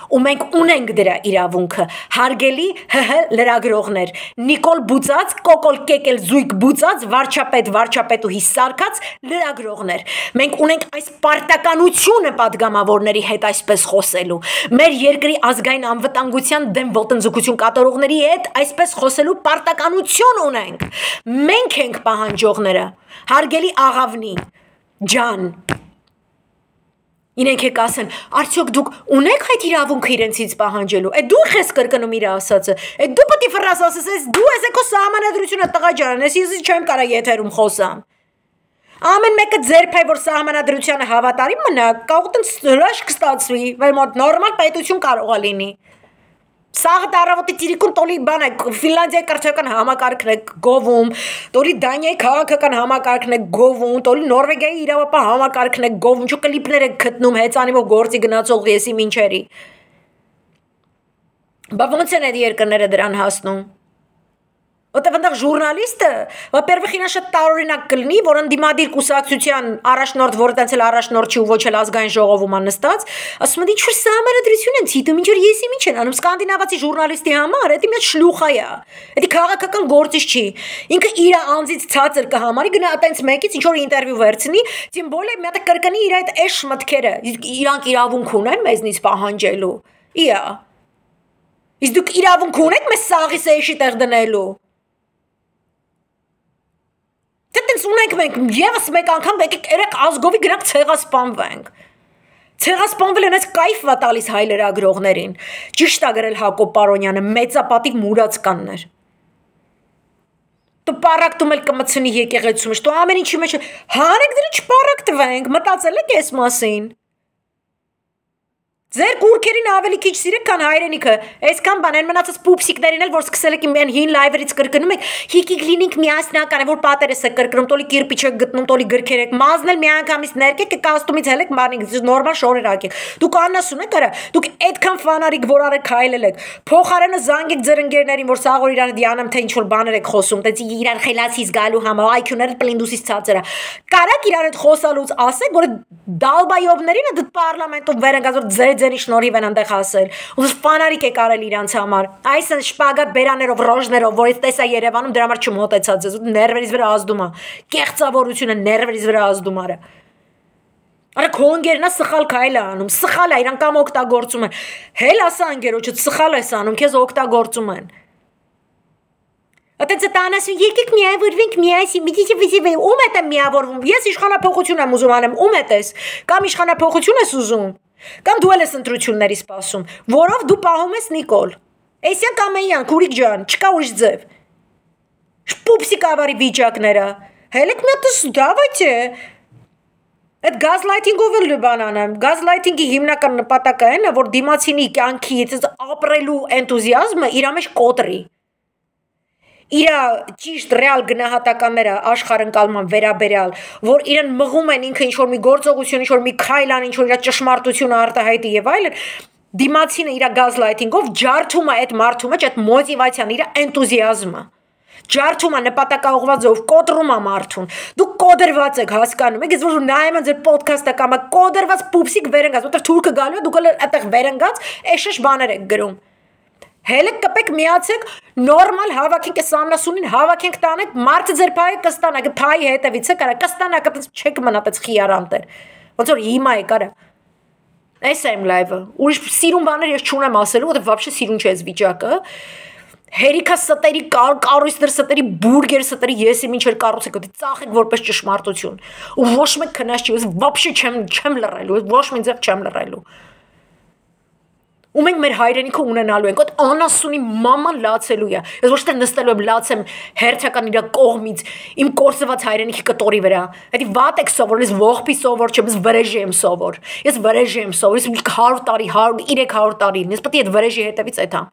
Ու մենք ունենք դրա իրավունքը, հարգելի ՀՀ լրագրողներ, Նիկոլ Բուծած, Կոկոլ Կեկել զույգ Բուծած, վարչապետուհի սարկած լրագրողներ։ Մենք ունենք այս պարտականությունը պատգամավորների հետ այսպես խոսելու, մեր երկրի ազգային անվտանգության դեմ ոտնձգություն կատարողների հետ այսպես խոսելու պարտականություն ունենք։ Մենք ենք պահանջողները, հարգելի աղավնի ջան։ Իրենք եք ասեն, արդյոք դուք ունեք այդ իրավունքը իրենցից պահանջելու։ Այդ դու ես կրկնում իր ասածը։ Այդ դու պետք է ֆրազ ասես, այս դու ես եկո սահմանադրությունը տղա ջան, ես չեմ կարող եթերում խոսամ։ Ամեն մեկը ձերբայ որ սահմանադրությանը հավատարիմ մնա, կարող տենց հրաշք կստացվի, վայ մոտ նորմալ պետություն կարող է լինի։ Սաղ դարավոտի տիրիկուն տոլի բան է, Ֆինլանդիայի կրթական համակարգն է գովում, տոլի Դանիայի քաղաքական համակարգն է գովում, տոլի Նորվեգիայի իրավապահ համակարգն է գովում, չու կլիպներ է գտնում հեծանիվով գործի գնացող եսի մինչերի։ Բա ոնց են այդ երկրները դրան հասնում։ Որտեվ այնտեղ ժուրնալիստը, во-первых, ինա շատ տարօրինակ կլինի, որ ընդդիմադիր կուսակցության առաջնորդ, որը տենց էլ առաջնորդ չի ու ոչ էլ ազգային ժողովում է նստած, ասում են, ինչ-որ սահմանադրություն են ցիտում, ինչ-որ եսի ինչ են անում, սկանդինավացի ժուրնալիստի համար, դա մի շլուխա է։ Դա քաղաքական գործիչ չի։ Ինքը իր անձից ցածր կհամարի, գնա այտենց մեկից ինչ-որ ինտերվյու վերցնի, տիմ բոլե մի հատ կրկնի իր այդ էշ մտքերը, իրանք իրավունք ունեն մեզնից պահանջելու։ Իա։ Իսկ դուք իրավունք ունեք մեզ սաղի սեշի տեղ դնելու։ Դենց ունենք մենք եւս մեկ անգամ եկեք երեք ազգովի գնանք ցեղասպանվենք։ Ցեղասպանվել են այս կայֆ տալիս հայ լրագրողներին։ Ճիշտ է գրել Հակոբ Պարոնյանը, մեծապատիվ մուրացկաններ։ Դու պարակտում էլ կմցնի եկեղեցու մեջ, դու ամեն ինչի մեջ հանեք դրի չպարակտվենք, մտածել եք այս մասին։ Ձեր կուրքերին ավելի քիչ սիրեք, քան հայրենիքը։ Այսքան բան են մնացած պուպսիկներին էլ, որ սկսել եք իմ հին լայվերից կրկնում եք, հիկիկ լինինք միասնական է, որ պատերս եք կրկնում, տոլի կիրպիչ եք գտնում, տոլի գրքեր եք, մազն էլ միանգամից ներկեք, կաստումից հելեք, մարնիկ, նորմալ շորեր ակեք։ Դուք անասուն եք արա, դուք այդքան ֆանարիկ որ արեք քայլել եք։ Փոխարենը զանգեք ձեր ընկերներին, որ սաղ որ իրան դիանամ թե ինչ որ բաներ եք խոսում, տենց իրար խելացից գալու համար, IQ-ները պլինդուսից ցածր է։ Կարակ իրար հետ խոսալուց ասեք, որ դալբայովներին դա պարլամենտով վեր ընկած որ ձերի շնորհիվ են այնտեղ ասել։ Ու ֆանարիկ է կարել իրանց համար։ Այս են շպագատ բերաներով, ռոժներով, որ ես տեսա Երևանում դրա համար չմոտեցած ես։ Ներվերից վրա ազդում է։ Կեղծավորությունը ներվերից վրա ազդում է։ Արա քոնգերնա սխալ քայլ է անում։ Սխալ է, իրանք կամ օգտագործում են։ Հել ասա անգերոջը սխալ ես անում, քեզ օգտագործում են։ Այդպես տանասու եկեք միավորվենք միասին, մի ում է միավորվում։ Ես իշխանապողություն եմ ուզում անեմ, ում է տես։ Կամ իշխանապողություն ես ուզում։ Կամ դու ես ընտրությունների սպասում, որով դու պահում ես Նիկոլ։ Էսյան կամ էյան, քուրիկ ջան, չկա ուրիշ ձև։ Պուպսիկ ավարի վիճակները։ Հելեք մի հատ դավայցե։ Այդ գազլայթինգով էլ բան անեմ։ Գազլայթինգի հիմնական նպատակը այն է, որ դիմացինի կյանքի ապրելու էնտուզիազմը իր մեջ կոտրի։ Իր ճիշտ ռեալ գնահատականները աշխարհընկալման վերաբերյալ, որ իրեն մղում են ինքը ինչ-որ մի գործողություն, ինչ-որ մի քայլ ան, ինչ-որ իր ճշմարտությունը արտահայտի եւ այլն, դիմացինը իր գազլայթինգով ջարդում է այդ մարդու մեջ այդ մոտիվացիան, իր էնտուզիազմը։ Ջարդում է նպատակաուղղվածով, կոտրում է մարդուն։ Դուք կոդրված եք, հասկանում եք, ես որ նայում եմ ձեր ոդքասթը կամ կոդրված պուպսիկ վերընկած, որտեղ թուրքը գալու է, դուք էլ այդտեղ վերընկած, էշեշ բաներ եք գրում։ Հելեք կպեք միացեք, նորմալ հավաքենք այս անասունին, հավաքենք տանեք, մարդը ձեր փայը կստանա, փայի հետևից է կարա, կստանա, կտենց չեք մնա տենց խիարանտեր։ Ոնց որ հիմա է կարա։ Այս է իմ լայվը։ Ուրիշ սիրուն բաներ ես չունեմ ասելու, որտեղ вообще սիրուն չէ այս վիճակը։ Հերիքա ստերի կառույցներ ստերի բուրգեր ստերի ես իմ ինչեր կառուցեք դի ծախեք որպես ճշմարտություն ու ոչ մեկ քնած չի ես вообще չեմ լռելու ոչ մի ձև չեմ լռելու ու մենք մեր հայրենիքը ունենալու ենք այդ անասունի մաման լացելու է ես ոչ թե նստելու եմ լացեմ հերթական իր կողմից իմ կորսված հայրենիքի կտորի վրա դա վատ եք սովոր ես ողբի սովոր չեմ ես վրեժի եմ սովոր ես վրեժի եմ սովոր ես 100 տարի 300 տարի ես պետք է այդ վրեժի հետևից էթա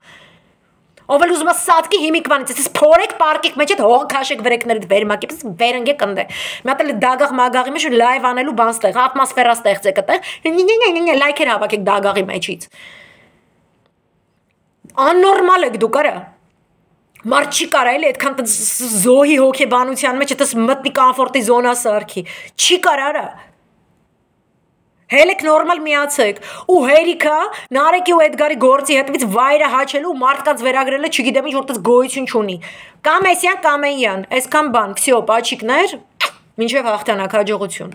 Ով էլ ուզում է սատկի հիմիկվանից, ես փորեք պարկեք մեջ այդ հողը քաշեք վրեկներդ վերմակի, պես վերընկեք ընդ։ Մի հատ էլ դագաղ մագաղի մեջ լայվ անելու բան ստեղ, ատմոսֆերա ստեղծեք այդտեղ։ Լայքեր հավաքեք դագաղի մեջից։ Աննորմալ եք դուք արա։ Մարդ չի կարա էլի այդքան զոհի հոգեբանության մեջ այդպես մտնի կոմֆորտի զոնա սարքի։ Չի կարա արա։ Հելեք նորմալ միացեք ու հերիքա Նարեկի ու Էդգարի գործի հետևից վայրը հաչելու մարդկանց վերագրելը չգիտեմ ինչ որտես գոյություն չունի կամ էսյան կամ էնյան այսքան բան վсё պաչիկներ մինչև հաղթանակ հաջողություն